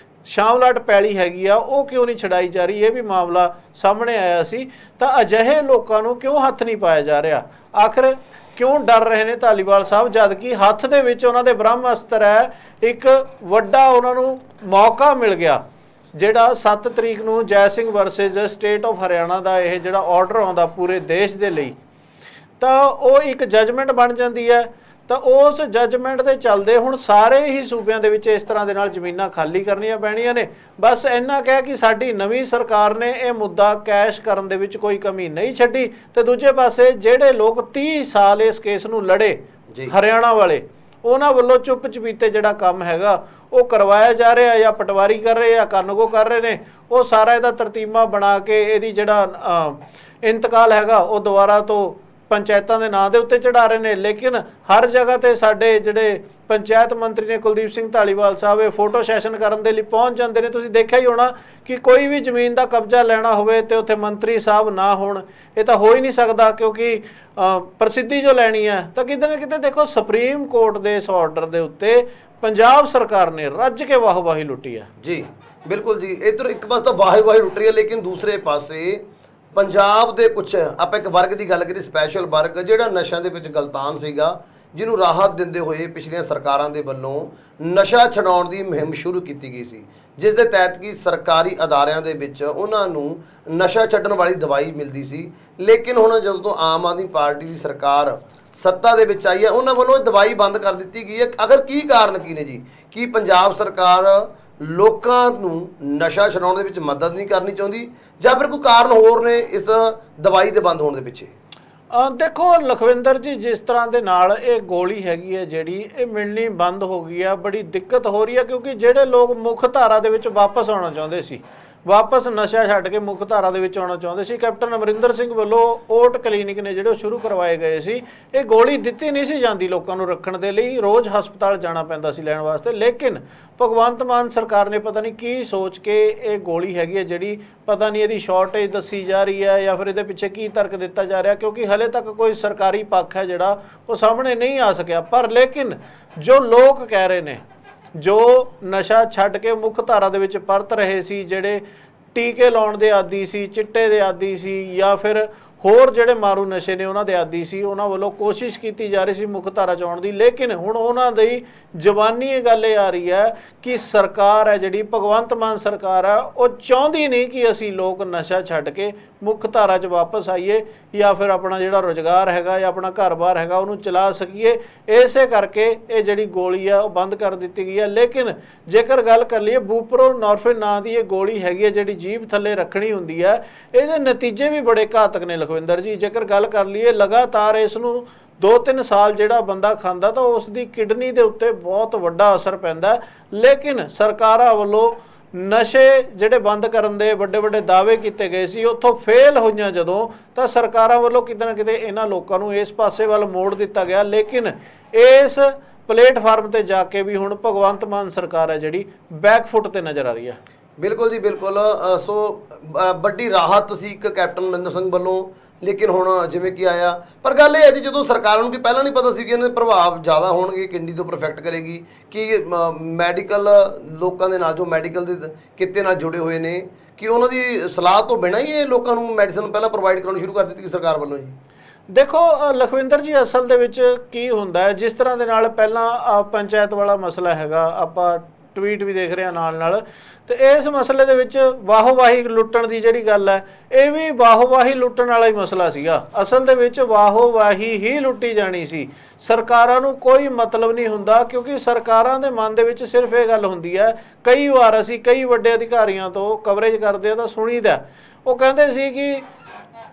ਸ਼ਾਮਲਾਟ ਪੈਲੀ ਹੈਗੀ ਆ, ਉਹ ਕਿਉਂ ਨਹੀਂ ਛਡਾਈ ਜਾ ਰਹੀ, ਇਹ ਵੀ ਮਾਮਲਾ ਸਾਹਮਣੇ ਆਇਆ ਸੀ। ਤਾਂ ਅਜਿਹੇ ਲੋਕਾਂ ਨੂੰ ਕਿਉਂ ਹੱਥ ਨਹੀਂ ਪਾਇਆ ਜਾ ਰਿਹਾ? ਆਖਰ ਕਿਉਂ ਡਰ ਰਹੇ ਨੇ ਧਾਲੀਵਾਲ ਸਾਹਿਬ, ਜਦ ਕਿ ਹੱਥ ਦੇ ਵਿੱਚ ਉਹਨਾਂ ਦੇ ਬ੍ਰਹਮ ਅਸਤਰ ਹੈ, ਇੱਕ ਵੱਡਾ ਉਹਨਾਂ ਨੂੰ ਮੌਕਾ ਮਿਲ ਗਿਆ, ਜਿਹੜਾ 7 ਤਰੀਕ ਨੂੰ Jai Singh versus state of Haryana ਦਾ ਇਹ ਜਿਹੜਾ ਆਰਡਰ ਆਉਂਦਾ ਪੂਰੇ ਦੇਸ਼ ਦੇ ਲਈ, ਤਾਂ ਉਹ ਇੱਕ ਜਜਮੈਂਟ ਬਣ ਜਾਂਦੀ ਹੈ। ਤਾਂ ਉਸ ਜਜਮੈਂਟ ਦੇ ਚੱਲਦੇ ਹੁਣ ਸਾਰੇ ਹੀ ਸੂਬਿਆਂ ਦੇ ਵਿੱਚ ਇਸ ਤਰ੍ਹਾਂ ਦੇ ਨਾਲ ਜ਼ਮੀਨਾਂ ਖਾਲੀ ਕਰਨੀਆਂ ਪੈਣੀਆਂ ਨੇ। ਬਸ ਇੰਨਾ ਕਹਿ ਕਿ ਸਾਡੀ ਨਵੀਂ ਸਰਕਾਰ ਨੇ ਇਹ ਮੁੱਦਾ ਕੈਸ਼ ਕਰਨ ਦੇ ਵਿੱਚ ਕੋਈ ਕਮੀ ਨਹੀਂ ਛੱਡੀ, ਤੇ ਦੂਜੇ ਪਾਸੇ ਜਿਹੜੇ ਲੋਕ 30 ਸਾਲ ਇਸ ਕੇਸ ਨੂੰ ਲੜੇ ਹਰਿਆਣਾ ਵਾਲੇ, ਉਹਨਾਂ ਵੱਲੋਂ ਚੁੱਪ ਚਪੀਤੇ ਜਿਹੜਾ ਕੰਮ ਹੈਗਾ ਉਹ ਕਰਵਾਇਆ ਜਾ ਰਿਹਾ, ਜਾਂ ਪਟਵਾਰੀ ਕਰ ਰਹੇ ਜਾਂ ਕਾਨੂੰਗੋ ਕਰ ਰਹੇ ਨੇ, ਉਹ ਸਾਰਾ ਇਹਦਾ ਤਰਤੀਬਾ ਬਣਾ ਕੇ ਇਹਦੀ ਜਿਹੜਾ ਇੰਤਕਾਲ ਹੈਗਾ ਉਹ ਦੁਬਾਰਾ ਤੋਂ ਪੰਚਾਇਤਾਂ ਦੇ ਨਾਂ ਦੇ ਉੱਤੇ ਚੜਾ ਰਹੇ ਨੇ। ਲੇਕਿਨ ਹਰ ਜਗ੍ਹਾ ਤੇ ਸਾਡੇ ਜਿਹੜੇ ਪੰਚਾਇਤ ਮੰਤਰੀ ਨੇ ਕੁਲਦੀਪ ਸਿੰਘ ਧਾਲੀਵਾਲ ਸਾਹਿਬ, ਇਹ ਫੋਟੋ ਸੈਸ਼ਨ ਕਰਨ ਦੇ ਲਈ ਪਹੁੰਚ ਜਾਂਦੇ ਨੇ। ਤੁਸੀਂ ਦੇਖਿਆ ਹੀ ਹੋਣਾ ਕਿ ਕੋਈ ਵੀ ਜ਼ਮੀਨ ਦਾ ਕਬਜ਼ਾ ਲੈਣਾ ਹੋਵੇ ਤੇ ਉੱਥੇ ਮੰਤਰੀ ਸਾਹਿਬ ਨਾ ਹੋਣ, ਇਹ ਤਾਂ ਹੋ ਹੀ ਨਹੀਂ ਸਕਦਾ, ਕਿਉਂਕਿ ਪ੍ਰਸਿੱਧੀ ਜੋ ਲੈਣੀ ਹੈ ਤਾਂ ਕਿਤੇ ਨਾ ਕਿਤੇ ਦੇਖੋ ਸੁਪਰੀਮ ਕੋਰਟ ਦੇ ਇਸ ਆਰਡਰ ਦੇ ਉੱਤੇ ਪੰਜਾਬ ਸਰਕਾਰ ਨੇ ਰੱਜ ਕੇ ਵਾਹਵਾਹੀ ਲੁੱਟੀ ਹੈ। ਜੀ ਬਿਲਕੁਲ ਜੀ, ਇੱਧਰ ਇੱਕ ਪਾਸੇ ਤਾਂ ਵਾਹਵਾਹੀ ਲੁੱਟ ਰਹੀ ਹੈ, ਲੇਕਿਨ ਦੂਸਰੇ ਪਾਸੇ ਪੰਜਾਬ ਦੇ ਕੁਝ ਆਪਾਂ ਇੱਕ ਵਰਗ ਦੀ ਗੱਲ ਕਰੀਏ, ਸਪੈਸ਼ਲ ਵਰਗ ਜਿਹੜਾ ਨਸ਼ਿਆਂ ਦੇ ਵਿੱਚ ਗਲਤਾਨ ਸੀਗਾ, ਜਿਹਨੂੰ ਰਾਹਤ ਦਿੰਦੇ ਹੋਏ ਪਿਛਲੀਆਂ ਸਰਕਾਰਾਂ ਦੇ ਵੱਲੋਂ ਨਸ਼ਾ ਛਡਾਉਣ ਦੀ ਮੁਹਿੰਮ ਸ਼ੁਰੂ ਕੀਤੀ ਗਈ ਸੀ, ਜਿਸ ਦੇ ਤਹਿਤ ਕਿ ਸਰਕਾਰੀ ਅਦਾਰਿਆਂ ਦੇ ਵਿੱਚ ਉਹਨਾਂ ਨੂੰ ਨਸ਼ਾ ਛੱਡਣ ਵਾਲੀ ਦਵਾਈ ਮਿਲਦੀ ਸੀ। ਲੇਕਿਨ ਹੁਣ ਜਦੋਂ ਤੋਂ ਆਮ ਆਦਮੀ ਪਾਰਟੀ ਦੀ ਸਰਕਾਰ ਸੱਤਾ ਦੇ ਵਿੱਚ ਆਈ ਹੈ, ਉਹਨਾਂ ਵੱਲੋਂ ਇਹ ਦਵਾਈ ਬੰਦ ਕਰ ਦਿੱਤੀ ਗਈ ਹੈ। ਅਗਰ ਕੀ ਕਾਰਨ ਕੀ ਨੇ ਜੀ? ਕੀ ਪੰਜਾਬ ਸਰਕਾਰ ਲੋਕਾਂ ਨੂੰ ਨਸ਼ਾ ਛਡਾਉਣ ਦੇ ਵਿੱਚ ਮਦਦ ਨਹੀਂ ਕਰਨੀ ਚਾਹੁੰਦੀ, ਜਾਂ ਫਿਰ ਕੋਈ ਕਾਰਨ ਹੋਰ ਨੇ ਇਸ ਦਵਾਈ ਦੇ ਬੰਦ ਹੋਣ ਦੇ ਪਿੱਛੇ? ਦੇਖੋ ਲਖਵਿੰਦਰ ਜੀ, ਜਿਸ ਤਰ੍ਹਾਂ ਦੇ ਨਾਲ ਇਹ ਗੋਲੀ ਹੈਗੀ ਹੈ ਜਿਹੜੀ, ਇਹ ਮਿਲਣੀ ਬੰਦ ਹੋ ਗਈ ਆ, ਬੜੀ ਦਿੱਕਤ ਹੋ ਰਹੀ ਹੈ, ਕਿਉਂਕਿ ਜਿਹੜੇ ਲੋਕ ਮੁੱਖ ਧਾਰਾ ਦੇ ਵਿੱਚ ਵਾਪਸ ਆਉਣਾ ਚਾਹੁੰਦੇ ਸੀ, ਵਾਪਸ ਨਸ਼ਾ ਛੱਡ ਕੇ ਮੁੱਖ ਧਾਰਾ ਦੇ ਵਿੱਚ ਆਉਣਾ ਚਾਹੁੰਦੇ ਸੀ। ਕੈਪਟਨ ਅਮਰਿੰਦਰ ਸਿੰਘ ਵੱਲੋਂ ਓਟ ਕਲੀਨਿਕ ਨੇ ਜਿਹੜੇ ਉਹ ਸ਼ੁਰੂ ਕਰਵਾਏ ਗਏ ਸੀ। ਇਹ ਗੋਲੀ ਦਿੱਤੀ ਨਹੀਂ ਸੀ ਜਾਂਦੀ ਲੋਕਾਂ ਨੂੰ ਰੱਖਣ ਦੇ ਲਈ, ਰੋਜ਼ ਹਸਪਤਾਲ ਜਾਣਾ ਪੈਂਦਾ ਸੀ ਲੈਣ ਵਾਸਤੇ। ਲੇਕਿਨ ਭਗਵੰਤ ਮਾਨ ਸਰਕਾਰ ਨੇ ਪਤਾ ਨਹੀਂ ਕੀ ਸੋਚ ਕੇ ਇਹ ਗੋਲੀ ਹੈਗੀ ਹੈ ਜਿਹੜੀ ਪਤਾ ਨਹੀਂ ਇਹਦੀ ਸ਼ਾਰਟੇਜ ਦੱਸੀ ਜਾ ਰਹੀ ਹੈ ਜਾਂ ਫਿਰ ਇਹਦੇ ਪਿੱਛੇ ਕੀ ਤਰਕ ਦਿੱਤਾ ਜਾ ਰਿਹਾ, ਕਿਉਂਕਿ ਹਲੇ ਤੱਕ ਕੋਈ ਸਰਕਾਰੀ ਪੱਖ ਹੈ ਜਿਹੜਾ ਉਹ ਸਾਹਮਣੇ ਨਹੀਂ ਆ ਸਕਿਆ। ਪਰ ਲੇਕਿਨ ਜੋ ਲੋਕ ਕਹਿ ਰਹੇ ਨੇ, ਜੋ ਨਸ਼ਾ ਛੱਡ ਕੇ ਮੁੱਖ ਧਾਰਾ ਦੇ ਵਿੱਚ ਪਰਤ ਰਹੇ ਸੀ, ਜਿਹੜੇ ਟੀਕੇ ਲਾਉਣ ਦੇ ਆਦੀ ਸੀ, ਚਿੱਟੇ ਦੇ ਆਦੀ ਸੀ ਜਾਂ ਫਿਰ ਹੋਰ ਜਿਹੜੇ ਮਾਰੂ ਨਸ਼ੇ ਨੇ ਉਹਨਾਂ ਦੇ ਆਦੀ ਸੀ, ਉਹਨਾਂ ਵੱਲੋਂ ਕੋਸ਼ਿਸ਼ ਕੀਤੀ ਜਾ ਰਹੀ ਸੀ ਮੁੱਖ ਧਾਰਾ 'ਚ ਆਉਣ ਦੀ। ਲੇਕਿਨ ਹੁਣ ਉਹਨਾਂ ਦੀ ਜ਼ਬਾਨੀ ਇਹ ਗੱਲ ਇਹ ਆ ਰਹੀ ਹੈ ਕਿ ਸਰਕਾਰ ਹੈ ਜਿਹੜੀ ਭਗਵੰਤ ਮਾਨ ਸਰਕਾਰ ਹੈ, ਉਹ ਚਾਹੁੰਦੀ ਨਹੀਂ ਕਿ ਅਸੀਂ ਲੋਕ ਨਸ਼ਾ ਛੱਡ ਕੇ ਮੁੱਖ ਧਾਰਾ 'ਚ ਵਾਪਸ ਆਈਏ ਜਾਂ ਫਿਰ ਆਪਣਾ ਜਿਹੜਾ ਰੁਜ਼ਗਾਰ ਹੈਗਾ ਜਾਂ ਆਪਣਾ ਘਰ-ਬਾਰ ਹੈਗਾ ਉਹਨੂੰ ਚਲਾ ਸਕੀਏ। ਇਸੇ ਕਰਕੇ ਇਹ ਜਿਹੜੀ ਗੋਲੀ ਆ ਉਹ ਬੰਦ ਕਰ ਦਿੱਤੀ ਗਈ ਹੈ। ਲੇਕਿਨ ਜੇਕਰ ਗੱਲ ਕਰ ਲਈਏ, ਬੂਪਰੋਨੋਰਫਿਨ ਨਾਂ ਦੀ ਇਹ ਗੋਲੀ ਹੈਗੀ ਹੈ ਜਿਹੜੀ ਜੀਭ ਥੱਲੇ ਰੱਖਣੀ ਹੁੰਦੀ ਹੈ, ਇਹਦੇ ਨਤੀਜੇ ਵੀ ਬੜੇ ਘਾਤਕ ਨੇ ਲਖਵਿੰਦਰ ਜੀ। ਜੇਕਰ ਗੱਲ ਕਰ ਲਈਏ, ਲਗਾਤਾਰ ਇਸ ਨੂੰ 2-3 ਸਾਲ ਜਿਹੜਾ ਬੰਦਾ ਖਾਂਦਾ ਤਾਂ ਉਸ ਦੀ ਕਿਡਨੀ ਦੇ ਉੱਤੇ ਬਹੁਤ ਵੱਡਾ ਅਸਰ ਪੈਂਦਾ। ਲੇਕਿਨ ਸਰਕਾਰਾਂ ਵੱਲੋਂ ਨਸ਼ੇ ਜਿਹੜੇ ਬੰਦ ਕਰਨ ਦੇ ਵੱਡੇ ਵੱਡੇ ਦਾਅਵੇ ਕੀਤੇ ਗਏ ਸੀ, ਉੱਥੋਂ ਫੇਲ ਹੋਈਆਂ ਜਦੋਂ, ਤਾਂ ਸਰਕਾਰਾਂ ਵੱਲੋਂ ਕਿਤੇ ਨਾ ਕਿਤੇ ਇਹਨਾਂ ਲੋਕਾਂ ਨੂੰ ਇਸ ਪਾਸੇ ਵੱਲ ਮੋੜ ਦਿੱਤਾ ਗਿਆ। ਲੇਕਿਨ ਇਸ ਪਲੇਟਫਾਰਮ ਤੇ ਜਾ ਕੇ ਵੀ ਹੁਣ ਭਗਵੰਤ ਮਾਨ ਸਰਕਾਰ ਹੈ ਜਿਹੜੀ ਬੈਕਫੁੱਟ ਤੇ ਨਜ਼ਰ ਆ ਰਹੀ ਹੈ। ਬਿਲਕੁਲ ਜੀ ਬਿਲਕੁਲ। ਸੋ ਵੱਡੀ ਰਾਹਤ ਸੀ ਇੱਕ ਕੈਪਟਨ ਅਮਰਿੰਦਰ ਸਿੰਘ ਵੱਲੋਂ, ਲੇਕਿਨ ਹੁਣ ਜਿਵੇਂ ਕਿ ਆਇਆ। ਪਰ ਗੱਲ ਇਹ ਹੈ ਜੀ, ਜਦੋਂ ਸਰਕਾਰਾਂ ਨੂੰ ਕਿ ਪਹਿਲਾਂ ਨਹੀਂ ਪਤਾ ਸੀ ਕਿ ਇਹਨਾਂ ਦੇ ਪ੍ਰਭਾਵ ਜ਼ਿਆਦਾ ਹੋਣਗੇ, ਕਿਡਨੀ ਤੋਂ ਪ੍ਰੋਫੈਕਟ ਕਰੇਗੀ, ਕਿ ਮੈਡੀਕਲ ਲੋਕਾਂ ਦੇ ਨਾਲ ਜੋ ਮੈਡੀਕਲ ਦੇ ਕਿੱਤੇ ਨਾਲ ਜੁੜੇ ਹੋਏ ਨੇ, ਕਿ ਉਹਨਾਂ ਦੀ ਸਲਾਹ ਤੋਂ ਬਿਨਾਂ ਹੀ ਇਹ ਲੋਕਾਂ ਨੂੰ ਮੈਡੀਸਨ ਪਹਿਲਾਂ ਪ੍ਰੋਵਾਈਡ ਕਰਾਉਣੀ ਸ਼ੁਰੂ ਕਰ ਦਿੱਤੀ ਸਰਕਾਰ ਵੱਲੋਂ ਜੀ। ਦੇਖੋ ਲਖਵਿੰਦਰ ਜੀ, ਅਸਲ ਦੇ ਵਿੱਚ ਕੀ ਹੁੰਦਾ ਹੈ, ਜਿਸ ਤਰ੍ਹਾਂ ਦੇ ਨਾਲ ਪਹਿਲਾਂ ਪੰਚਾਇਤ ਵਾਲਾ ਮਸਲਾ ਹੈਗਾ, ਆਪਾਂ ਟਵੀਟ ਵੀ ਦੇਖ ਰਹੇ ਹਾਂ ਨਾਲ ਨਾਲ, ਤੇ ਇਸ ਮਸਲੇ ਦੇ ਵਿੱਚ ਵਾਹੋ-ਵਾਹੀ ਲੁੱਟਣ ਦੀ ਜਿਹੜੀ ਗੱਲ ਹੈ, ਇਹ ਵੀ ਵਾਹੋ-ਵਾਹੀ ਲੁੱਟਣ ਵਾਲਾ ਹੀ ਮਸਲਾ ਸੀਗਾ। ਅਸਲ ਦੇ ਵਿੱਚ ਵਾਹੋ-ਵਾਹੀ ਹੀ ਲੁੱਟੀ ਜਾਣੀ ਸੀ। ਸਰਕਾਰਾਂ ਨੂੰ ਕੋਈ ਮਤਲਬ ਨਹੀਂ ਹੁੰਦਾ, ਕਿਉਂਕਿ ਸਰਕਾਰਾਂ ਦੇ ਮਨ ਦੇ ਵਿੱਚ ਸਿਰਫ ਇਹ ਗੱਲ ਹੁੰਦੀ ਹੈ। ਕਈ ਵਾਰ ਅਸੀਂ ਕਈ ਵੱਡੇ ਅਧਿਕਾਰੀਆਂ ਤੋਂ ਕਵਰੇਜ ਕਰਦੇ ਆ ਤਾਂ ਸੁਣੀਦਾ, ਉਹ ਕਹਿੰਦੇ ਸੀ ਕਿ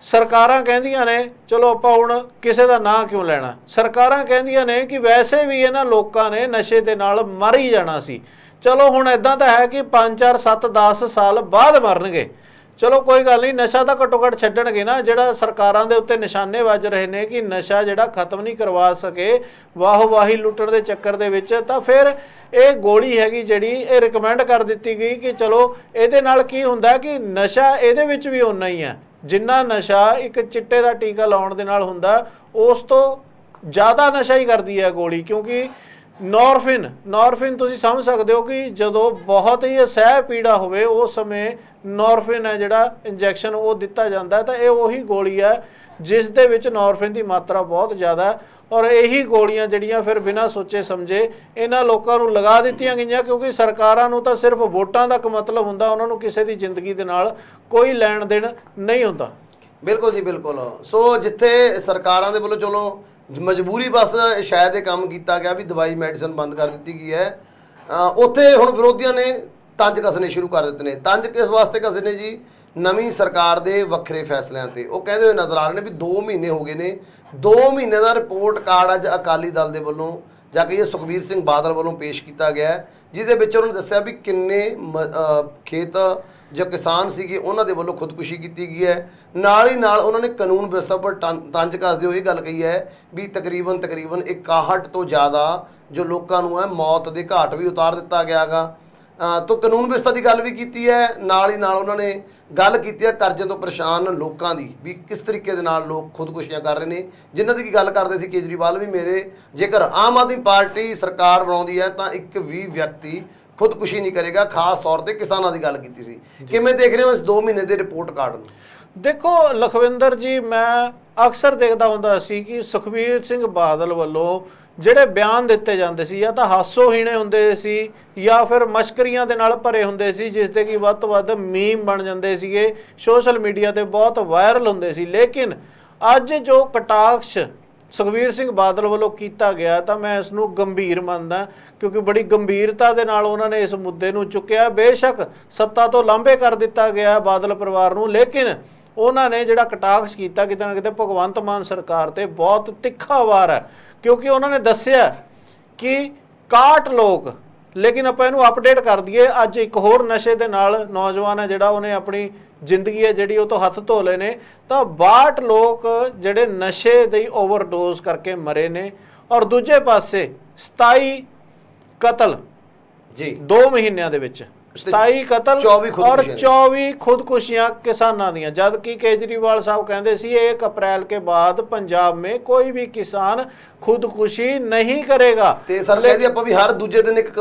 ਸਰਕਾਰਾਂ ਕਹਿੰਦੀਆਂ ਨੇ, ਚਲੋ ਆਪਾਂ ਹੁਣ ਕਿਸੇ ਦਾ ਨਾਂ ਕਿਉਂ ਲੈਣਾ, ਸਰਕਾਰਾਂ ਕਹਿੰਦੀਆਂ ਨੇ ਕਿ ਵੈਸੇ ਵੀ ਇਹਨਾਂ ਲੋਕਾਂ ਨੇ ਨਸ਼ੇ ਦੇ ਨਾਲ ਮਰ ਹੀ ਜਾਣਾ ਸੀ। ਚਲੋ ਹੁਣ ਇਦਾਂ ਤਾਂ ਹੈ ਕਿ 5, 4, 7, 10 ਸਾਲ ਬਾਅਦ ਮਰਨਗੇ, ਚਲੋ ਕੋਈ ਗੱਲ ਨਹੀਂ, ਨਸ਼ਾ ਤਾਂ ਘੱਟੋ ਘੱਟ ਛੱਡਣਗੇ ਨਾ। ਜਿਹੜਾ ਸਰਕਾਰਾਂ ਦੇ ਉੱਤੇ ਨਿਸ਼ਾਨੇ ਵੱਜ ਰਹੇ ਨੇ ਕਿ ਨਸ਼ਾ ਜਿਹੜਾ ਖਤਮ ਨਹੀਂ ਕਰਵਾ ਸਕੇ ਵਾਹੋ-ਵਾਹੀ ਲੁੱਟਣ ਦੇ ਚੱਕਰ ਦੇ ਵਿੱਚ, ਤਾਂ ਫਿਰ ਇਹ ਗੋਲੀ ਹੈਗੀ ਜਿਹੜੀ ਇਹ ਰਿਕਮੈਂਡ ਕਰ ਦਿੱਤੀ ਗਈ ਕਿ ਚਲੋ ਇਹਦੇ ਨਾਲ ਕੀ ਹੁੰਦਾ ਕਿ ਨਸ਼ਾ ਇਹਦੇ ਵਿੱਚ ਵੀ ਓਨਾ ਹੀ ਹੈ ਜਿੰਨਾ ਨਸ਼ਾ ਇੱਕ ਚਿੱਟੇ ਦਾ ਟੀਕਾ ਲਾਉਣ ਦੇ ਨਾਲ ਹੁੰਦਾ, ਉਸ ਤੋਂ ਜ਼ਿਆਦਾ ਨਸ਼ਾ ਹੀ ਕਰਦੀ ਹੈ ਗੋਲੀ। ਕਿਉਂਕਿ ਨੋਰਫਿਨ ਤੁਸੀਂ ਸਮਝ ਸਕਦੇ ਹੋ ਕਿ ਜਦੋਂ ਬਹੁਤ ਹੀ ਅਸਹਿ ਪੀੜਾ ਹੋਵੇ ਉਸ ਸਮੇਂ ਨੋਰਫਿਨ ਹੈ ਜਿਹੜਾ ਇੰਜੈਕਸ਼ਨ ਉਹ ਦਿੱਤਾ ਜਾਂਦਾ, ਤਾਂ ਇਹ ਉਹੀ ਗੋਲੀ ਹੈ ਜਿਸ ਦੇ ਵਿੱਚ ਨੋਰਫਿਨ ਦੀ ਮਾਤਰਾ ਬਹੁਤ ਜ਼ਿਆਦਾ ਹੈ। ਔਰ ਇਹੀ ਗੋਲੀਆਂ ਜਿਹੜੀਆਂ ਫਿਰ ਬਿਨਾਂ ਸੋਚੇ ਸਮਝੇ ਇਹਨਾਂ ਲੋਕਾਂ ਨੂੰ ਲਗਾ ਦਿੱਤੀਆਂ ਗਈਆਂ, ਕਿਉਂਕਿ ਸਰਕਾਰਾਂ ਨੂੰ ਤਾਂ ਸਿਰਫ ਵੋਟਾਂ ਤੱਕ ਮਤਲਬ ਹੁੰਦਾ, ਉਹਨਾਂ ਨੂੰ ਕਿਸੇ ਦੀ ਜ਼ਿੰਦਗੀ ਦੇ ਨਾਲ ਕੋਈ ਲੈਣ ਦੇਣ ਨਹੀਂ ਹੁੰਦਾ। ਬਿਲਕੁਲ ਜੀ ਬਿਲਕੁਲ। ਸੋ ਜਿੱਥੇ ਸਰਕਾਰਾਂ ਦੇ ਵੱਲੋਂ ਚਲੋ ਮਜਬੂਰੀ ਬਸ ਸ਼ਾਇਦ ਇਹ ਕੰਮ ਕੀਤਾ ਗਿਆ ਵੀ ਦਵਾਈ ਮੈਡੀਸਨ ਬੰਦ ਕਰ ਦਿੱਤੀ ਗਈ ਹੈ, ਉੱਥੇ ਹੁਣ ਵਿਰੋਧੀਆਂ ਨੇ ਤੰਜ ਕੱਸਣੇ ਸ਼ੁਰੂ ਕਰ ਦਿੱਤੇ ਨੇ। ਤੰਜ ਕਿਸ ਵਾਸਤੇ ਕੱਸੇ ਨੇ ਜੀ? ਨਵੀਂ ਸਰਕਾਰ ਦੇ ਵੱਖਰੇ ਫੈਸਲਿਆਂ ਤੇ। ਉਹ ਕਹਿੰਦੇ ਹੋਏ ਨਜ਼ਰ ਆ ਰਹੇ ਨੇ ਵੀ 2 ਮਹੀਨੇ ਹੋ ਗਏ ਨੇ, 2 ਮਹੀਨੇ ਦਾ ਰਿਪੋਰਟ ਕਾਰਡ ਅੱਜ ਅਕਾਲੀ ਦਲ ਦੇ ਵੱਲੋਂ ਜਾਂ ਕਹੀਏ ਸੁਖਬੀਰ ਸਿੰਘ ਬਾਦਲ ਵੱਲੋਂ ਪੇਸ਼ ਕੀਤਾ ਗਿਆ, ਜਿਹਦੇ ਵਿੱਚ ਉਹਨਾਂ ਨੇ ਦੱਸਿਆ ਵੀ ਕਿੰਨੇ ਖੇਤ ਜੋ ਕਿਸਾਨ ਸੀਗੇ ਉਹਨਾਂ ਦੇ ਵੱਲੋਂ ਖੁਦਕੁਸ਼ੀ ਕੀਤੀ ਗਈ ਹੈ। ਨਾਲ ਹੀ ਨਾਲ ਉਹਨਾਂ ਨੇ ਕਾਨੂੰਨ ਵਿਵਸਥਾ ਪਰ ਤੰਜ ਕੱਸਦੇ ਹੋਏ ਇਹ ਗੱਲ ਕਹੀ ਹੈ ਵੀ ਤਕਰੀਬਨ 61 ਤੋਂ ਜ਼ਿਆਦਾ ਜੋ ਲੋਕਾਂ ਨੂੰ ਹੈ ਮੌਤ ਦੇ ਘਾਟ ਵੀ ਉਤਾਰ ਦਿੱਤਾ ਗਿਆ ਗਾ। ਤੋਂ ਕਾਨੂੰਨ ਵਿਵਸਥਾ ਦੀ ਗੱਲ ਵੀ ਕੀਤੀ ਹੈ, ਨਾਲ ਹੀ ਨਾਲ ਉਹਨਾਂ ਨੇ ਗੱਲ ਕੀਤੀ ਹੈ ਕਰਜ਼ੇ ਤੋਂ ਪਰੇਸ਼ਾਨ ਲੋਕਾਂ ਦੀ, ਵੀ ਕਿਸ ਤਰੀਕੇ ਦੇ ਨਾਲ ਲੋਕ ਖੁਦਕੁਸ਼ੀਆਂ ਕਰ ਰਹੇ ਨੇ, ਜਿਨ੍ਹਾਂ ਦੀ ਕੀ ਗੱਲ ਕਰਦੇ ਸੀ ਕੇਜਰੀਵਾਲ ਵੀ, ਮੇਰੇ ਜੇਕਰ ਆਮ ਆਦਮੀ ਪਾਰਟੀ ਸਰਕਾਰ ਬਣਾਉਂਦੀ ਹੈ ਤਾਂ ਇੱਕ ਵੀ ਵਿਅਕਤੀ ਖੁਦਕੁਸ਼ੀ ਨਹੀਂ ਕਰੇਗਾ, ਖਾਸ ਤੌਰ ਤੇ ਕਿਸਾਨਾਂ ਦੀ ਗੱਲ ਕੀਤੀ ਸੀ। ਕਿਵੇਂ ਦੇਖ ਰਹੇ ਹੋ ਇਸ 2 ਮਹੀਨੇ ਦੇ ਰਿਪੋਰਟ ਕਾਰਡ ਨੂੰ? ਦੇਖੋ ਲਖਵਿੰਦਰ ਜੀ, ਮੈਂ ਅਕਸਰ ਦੇਖਦਾ ਹੁੰਦਾ ਸੀ ਕਿ ਸੁਖਬੀਰ ਸਿੰਘ ਬਾਦਲ ਵੱਲੋਂ ਜਿਹੜੇ ਬਿਆਨ ਦਿੱਤੇ ਜਾਂਦੇ ਸੀ ਜਾਂ ਤਾਂ ਹਾਸੋਹੀਣੇ ਹੁੰਦੇ ਸੀ ਜਾਂ ਫਿਰ ਮਸ਼ਕਰੀਆਂ ਦੇ ਨਾਲ ਭਰੇ ਹੁੰਦੇ ਸੀ, ਜਿਸ ਦੇ ਕਿ ਵੱਧ ਤੋਂ ਵੱਧ ਮੀਮ ਬਣ ਜਾਂਦੇ ਸੀਗੇ, ਸੋਸ਼ਲ ਮੀਡੀਆ ਤੇ ਬਹੁਤ ਵਾਇਰਲ ਹੁੰਦੇ ਸੀ। ਲੇਕਿਨ ਅੱਜ ਜੋ ਕਟਾਕਸ਼ ਸੁਖਬੀਰ ਸਿੰਘ ਬਾਦਲ ਵੱਲੋਂ ਕੀਤਾ ਗਿਆ ਤਾਂ ਮੈਂ ਇਸ ਨੂੰ ਗੰਭੀਰ ਮੰਨਦਾ, ਕਿਉਂਕਿ ਬੜੀ ਗੰਭੀਰਤਾ ਦੇ ਨਾਲ ਉਹਨਾਂ ਨੇ ਇਸ ਮੁੱਦੇ ਨੂੰ ਚੁੱਕਿਆ। ਬੇਸ਼ੱਕ ਸੱਤਾ ਤੋਂ ਲਾਂਭੇ ਕਰ ਦਿੱਤਾ ਗਿਆ ਬਾਦਲ ਪਰਿਵਾਰ ਨੂੰ, ਲੇਕਿਨ ਉਹਨਾਂ ਨੇ ਜਿਹੜਾ ਕਟਾਕਸ਼ ਕੀਤਾ ਕਿਤੇ ਨਾ ਕਿਤੇ ਭਗਵੰਤ ਮਾਨ ਸਰਕਾਰ ਤੇ ਬਹੁਤ ਤਿੱਖਾ ਵਾਰ ਹੈ, ਕਿਉਂਕਿ ਉਹਨਾਂ ਨੇ ਦੱਸਿਆ ਕਿ 61 ਲੋਕ ਲੇਕਿਨ ਆਪਾਂ ਇਹਨੂੰ ਅਪਡੇਟ ਕਰ ਦਈਏ। ਅੱਜ ਇੱਕ ਹੋਰ ਨਸ਼ੇ ਦੇ ਨਾਲ ਨੌਜਵਾਨ ਹੈ ਜਿਹੜਾ ਉਹਨੇ ਆਪਣੀ ਜ਼ਿੰਦਗੀ ਹੈ ਜਿਹੜੀ ਉਹ ਤੋਂ ਹੱਥ ਧੋ ਲਏ ਨੇ। ਤਾਂ 62 ਲੋਕ ਜਿਹੜੇ ਨਸ਼ੇ ਦੀ ਓਵਰਡੋਜ਼ ਕਰਕੇ ਮਰੇ ਨੇ ਔਰ ਦੂਜੇ ਪਾਸੇ 27 ਕਤਲ ਜੀ 2 ਮਹੀਨਿਆਂ ਦੇ ਵਿੱਚ 27 ਕਤਲ 24 ਔਰ 24 खुदकुशियां किसानों दी। जबकि केजरीवाल साहब कहते सी 1 अप्रैल के बाद पंजाब में कोई भी किसान खुदकुशी नहीं करेगा। ਤੇ ਸਰ ਕਹਿੰਦੇ ਆਪਾਂ ਵੀ ਹਰ ਦੂਜੇ ਦਿਨ ਇੱਕ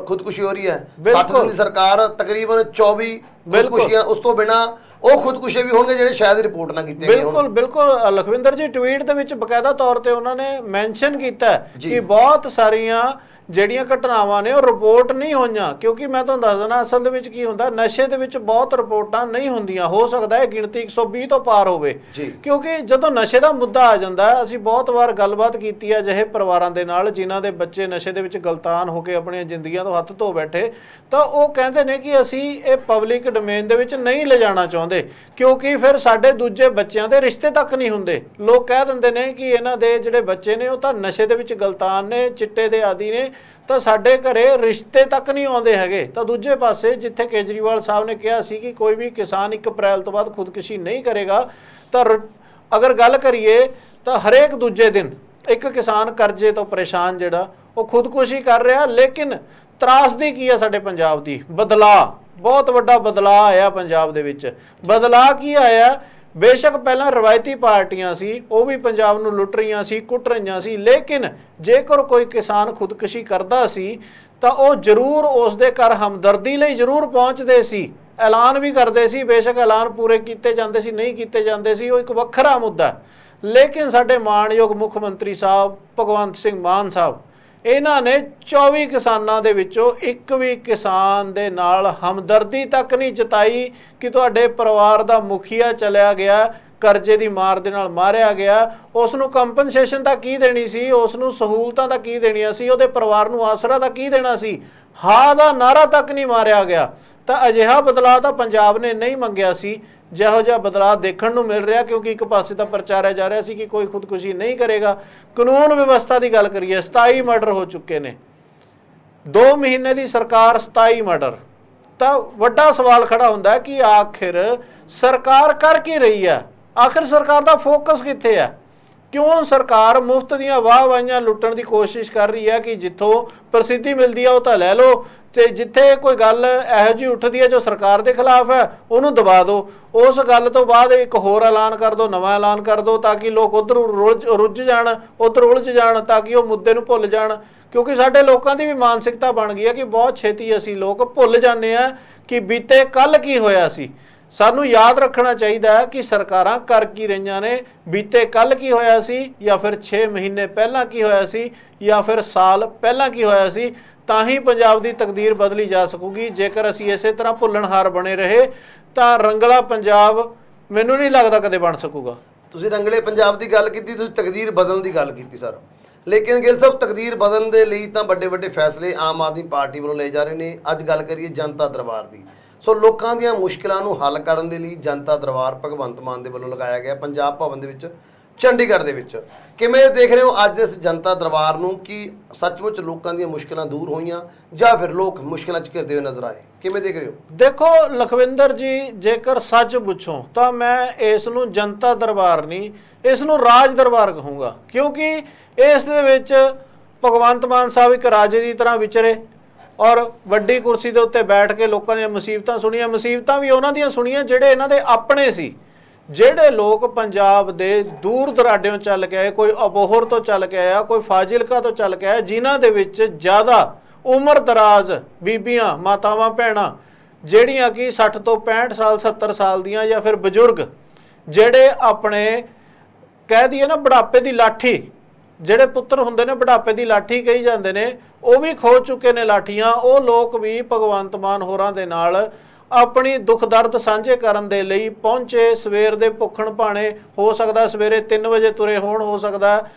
ਖੁਦਕੁਸ਼ੀ ਹੋ ਰਹੀ ਹੈ। 60 ਦਿਨ ਦੀ ਸਰਕਾਰ ਤਕਰੀਬਨ 24 ਖੁਦਕੁਸ਼ੀਆਂ, ਉਸ ਤੋਂ ਬਿਨਾ ਉਹ ਖੁਦਕੁਸ਼ੀ ਵੀ ਹੋਣਗੇ ਜਿਹੜੇ ਸ਼ਾਇਦ ਰਿਪੋਰਟ ਨਾ ਕੀਤੇ ਗਏ ਹੋਣ। ਬਿਲਕੁਲ ਬਿਲकुल ਲਖਵਿੰਦਰ ਜੀ ਟਵੀਟ ਦੇ ਵਿੱਚ ਬਕਾਇਦਾ ਤੌਰ ਤੇ ਉਹਨਾਂ ਨੇ ਮੈਂਸ਼ਨ ਕੀਤਾ ਕਿ ਬਹੁਤ ਸਾਰੀਆਂ ਜਿਹੜੀਆਂ ਘਟਨਾਵਾਂ ਨੇ ਉਹ ਰਿਪੋਰਟ ਨਹੀਂ ਹੋਈਆਂ। ਕਿਉਂਕਿ ਮੈਂ ਤੁਹਾਨੂੰ ਦੱਸ ਦਿੰਦਾ ਅਸਲ ਦੇ ਵਿੱਚ ਕੀ ਹੁੰਦਾ, ਨਸ਼ੇ ਦੇ ਵਿੱਚ ਬਹੁਤ ਰਿਪੋਰਟਾਂ ਨਹੀਂ ਹੁੰਦੀਆਂ। ਹੋ ਸਕਦਾ ਹੈ ਗਿਣਤੀ 120 ਤੋਂ ਪਾਰ ਹੋਵੇ। ਕਿਉਂਕਿ ਜਦੋਂ ਨਸ਼ੇ ਦਾ ਮੁੱਦਾ ਆ ਜਾਂਦਾ ਹੈ, ਅਸੀਂ ਬਹੁਤ ਵਾਰ ਗੱਲਬਾਤ ਕੀਤੀ ਹੈ ਅਜਿਹੇ ਪਰਿਵਾਰਾਂ ਦੇ ਨਾਲ ਜਿਨ੍ਹਾਂ ਦੇ ਬੱਚੇ ਨਸ਼ੇ ਦੇ ਵਿੱਚ ਗਲਤਾਨ ਹੋ ਕੇ ਆਪਣੀਆਂ ਜ਼ਿੰਦਗੀਆਂ ਤੋਂ ਹੱਥ ਧੋ ਬੈਠੇ, ਤਾਂ ਉਹ ਕਹਿੰਦੇ ਨੇ ਕਿ ਅਸੀਂ ਇਹ ਪਬਲਿਕ ਡੋਮੇਨ ਦੇ ਵਿੱਚ ਨਹੀਂ ਲਿਜਾਣਾ ਚਾਹੁੰਦੇ ਕਿਉਂਕਿ ਫਿਰ ਸਾਡੇ ਦੂਜੇ ਬੱਚਿਆਂ ਦੇ ਰਿਸ਼ਤੇ ਤੱਕ ਨਹੀਂ ਹੁੰਦੇ। ਲੋਕ ਕਹਿ ਦਿੰਦੇ ਨੇ ਕਿ ਇਹਨਾਂ ਦੇ ਜਿਹੜੇ ਬੱਚੇ ਨੇ ਉਹ ਤਾਂ ਨਸ਼ੇ ਦੇ ਵਿੱਚ ਗਲਤਾਨ ਨੇ, ਚਿੱਟੇ ਦੇ ਆਦੀ ਨੇ, ਤਾਂ ਸਾਡੇ ਘਰੇ ਰਿਸ਼ਤੇ ਤੱਕ ਨਹੀਂ ਆਉਂਦੇ ਹੈਗੇ। ਤਾਂ ਦੂਜੇ ਪਾਸੇ ਜਿੱਥੇ ਕੇਜਰੀਵਾਲ ਸਾਹਿਬ ਨੇ ਕਿਹਾ ਸੀ ਕਿ ਕੋਈ ਵੀ ਕਿਸਾਨ 1 ਅਪ੍ਰੈਲ ਤੋਂ ਬਾਅਦ ਖੁਦਕੁਸ਼ੀ ਨਹੀਂ ਕਰੇਗਾ, ਤਾਂ ਅਗਰ ਗੱਲ ਕਰੀਏ ਤਾਂ ਹਰੇਕ ਦੂਜੇ ਦਿਨ ਇੱਕ ਕਿਸਾਨ ਕਰਜ਼ੇ ਤੋਂ ਪਰੇਸ਼ਾਨ ਜਿਹੜਾ ਉਹ ਖੁਦਕੁਸ਼ੀ ਕਰ ਰਿਹਾ। ਲੇਕਿਨ ਤਰਾਸਦੀ ਕੀ ਹੈ ਸਾਡੇ ਪੰਜਾਬ ਦੀ? ਬਦਲਾਅ, ਬਹੁਤ ਵੱਡਾ ਬਦਲਾਅ ਆਇਆ ਪੰਜਾਬ ਦੇ ਵਿੱਚ। ਬਦਲਾਅ ਕੀ ਆਇਆ? बेशक पहला रवायती पार्टियां सी वो भी पंजाब नूं लुट रही सी, कुट रही सी, लेकिन जेकर कोई किसान खुदकुशी करता सी तो वो जरूर उसदे घर हमदर्दी लई जरूर पहुँचते सी, ऐलान भी करते सी। बेशक ऐलान पूरे किए जाते सी, नहीं किए जाते सी, वो एक वखरा मुद्दा। लेकिन साडे माणयोग मुख मंत्री साहब भगवंत सिंह मान साहब इन्हां ने 24 किसानां दे विचों एक भी किसान दे नाल हमदर्दी तक नहीं जताई कि तुहाडे परिवार दा मुखिया चलिया गया, करजे दी मार दे नाल मारिया गया, उसनूं कंपनसेशन दा की देनी सी, उसनूं सहूलतां दा की देणियां सी, उहदे परिवार नूं आसरा दा की देना सी, हाँ दा नारा तक नहीं मारिया गया। तां अजिहा बदलाव तां पंजाब ने नहीं मंगिया सी ਜਿਹੋ ਜਿਹਾ ਬਦਲਾਅ ਦੇਖਣ ਨੂੰ ਮਿਲ ਰਿਹਾ। ਕਿਉਂਕਿ ਇੱਕ ਪਾਸੇ ਤਾਂ ਪ੍ਰਚਾਰਿਆ ਜਾ ਰਿਹਾ ਸੀ ਕਿ ਕੋਈ ਖੁਦਕੁਸ਼ੀ ਨਹੀਂ ਕਰੇਗਾ। ਕਾਨੂੰਨ ਵਿਵਸਥਾ ਦੀ ਗੱਲ ਕਰੀਏ, 27 ਮਰਡਰ ਹੋ ਚੁੱਕੇ ਨੇ, 2 ਮਹੀਨੇ ਦੀ ਸਰਕਾਰ 27 ਮਰਡਰ। ਤਾਂ ਵੱਡਾ ਸਵਾਲ ਖੜਾ ਹੁੰਦਾ ਕਿ ਆਖਿਰ ਸਰਕਾਰ ਕਰ ਕੀ ਰਹੀ ਹੈ? ਆਖਿਰ ਸਰਕਾਰ ਦਾ ਫੋਕਸ ਕਿੱਥੇ ਹੈ? क्यों सरकार मुफ्त दियां वाह-वाहियां लुट्टण की कोशिश कर रही है कि जिथों प्रसिद्धि मिलती है वो तो लै लो, तो जिथे कोई गल इहो जी उठती है जो सरकार के खिलाफ है उन्होंने दबा दो, उस गल तो बाद एक होर ऐलान कर दो, नवा ऐलान कर दो, ताकि लोग उधर रुझ जाण, उधर उलझ जाण, ताकि वो मुद्दे नूं भुल जाण। क्योंकि साडे लोकां दी भी मानसिकता बन गई है कि बहुत छेती असीं लोग भुल जाने आ कि बीते कल की होया सी। सानू याद रखना चाहिए कि सरकारां कर की रहीआं ने, बीते कल की होया सी, या फिर 6 महीने पहला की होया सी, या फिर साल पहला की होया सी। तां ही पंजाब की तकदीर बदली जा सकूगी। जेकर असीं इसे तरह भुल्लणहार बने रहे तां रंगला पंजाब मैनूं नहीं लगदा कदे बन सकूगा। तुसीं रंगले पंजाब की गल कीती, तुसीं तकदीर बदलण की गल कीती सर, लेकिन गिल साहब तकदीर बदलण दे लई तां वड्डे वड्डे फैसले आम आदमी पार्टी वालों ले जा रहे हैं। अज गल करिए जनता दरबार की। सो लोगों ਦੀਆਂ ਮੁਸ਼ਕਿਲਾਂ ਨੂੰ ਹੱਲ ਕਰਨ ਦੇ ਲਈ ਜਨਤਾ ਦਰਬਾਰ ਭਗਵੰਤ ਮਾਨ ਦੇ ਵੱਲੋਂ ਲਗਾਇਆ ਗਿਆ ਪੰਜਾਬ ਭਵਨ ਦੇ ਵਿੱਚ ਚੰਡੀਗੜ੍ਹ ਦੇ ਵਿੱਚ। ਕਿਵੇਂ ਦੇਖ ਰਹੇ ਹੋ ਅੱਜ ਇਸ ਜਨਤਾ ਦਰਬਾਰ ਨੂੰ? ਕਿ ਸੱਚਮੁੱਚ ਲੋਕਾਂ ਦੀਆਂ ਮੁਸ਼ਕਿਲਾਂ ਦੂਰ ਹੋਈਆਂ ਜਾਂ ਫਿਰ ਲੋਕ ਮੁਸ਼ਕਿਲਾਂ 'ਚ ਘਿਰਦੇ ਹੋਏ ਨਜ਼ਰ ਆਏ? ਕਿਵੇਂ ਦੇਖ ਰਹੇ ਹੋ? ਦੇਖੋ ਲਖਵਿੰਦਰ ਜੀ, ਜੇਕਰ ਸੱਚ ਪੁੱਛੋ ਤਾਂ ਮੈਂ ਇਸ ਨੂੰ ਜਨਤਾ ਦਰਬਾਰ ਨਹੀਂ, ਇਸ ਨੂੰ ਰਾਜ ਦਰਬਾਰ ਕਹੂੰਗਾ। ਕਿਉਂਕਿ ਇਸ ਦੇ ਵਿੱਚ ਭਗਵੰਤ ਮਾਨ ਸਾਹਿਬ ਇੱਕ ਰਾਜੇ ਦੀ ਤਰ੍ਹਾਂ ਵਿਚਰੇ और वड्डी कुर्सी के उत्ते बैठ के लोगों दी मुसीबतां सुनिया, मुसीबतां भी उन्हां दियां सुनिया जिहड़े इन्हां दे अपने सी, जिहड़े लोग पंजाब दे दूर दराडियों चल के आए, कोई अबोहर तो चल के आया, कोई फाजिलका तो चल के आया, जिन्हां दे विच ज़्यादा उम्र दराज बीबियां, मातावां, भैणां जिहड़ियां कि 60 तो 65 साल 70 साल दियां, या फिर बजुर्ग जिहड़े अपने कह दईए ना बुढ़ापे की लाठी, ਜਿਹੜੇ ਪੁੱਤਰ ਹੁੰਦੇ ਨੇ ਬੁਢਾਪੇ ਦੀ ਲਾਠੀ ਕਹੀ ਜਾਂਦੇ ਨੇ, ਉਹ ਵੀ ਖੋ ਚੁੱਕੇ ਨੇ ਲਾਠੀਆਂ। ਉਹ ਲੋਕ ਵੀ ਭਗਵੰਤ ਮਾਨ ਹੋਰਾਂ ਦੇ ਨਾਲ ਆਪਣੀ ਦੁੱਖ ਦਰਦ ਸਾਂਝੇ ਕਰਨ ਦੇ ਲਈ ਪਹੁੰਚੇ। ਸਵੇਰ ਦੇ ਭੁੱਖਣ ਭਾਣੇ, ਹੋ ਸਕਦਾ ਸਵੇਰੇ 3 ਵਜੇ ਤੁਰੇ ਹੋਣ, ਹੋ ਸਕਦਾ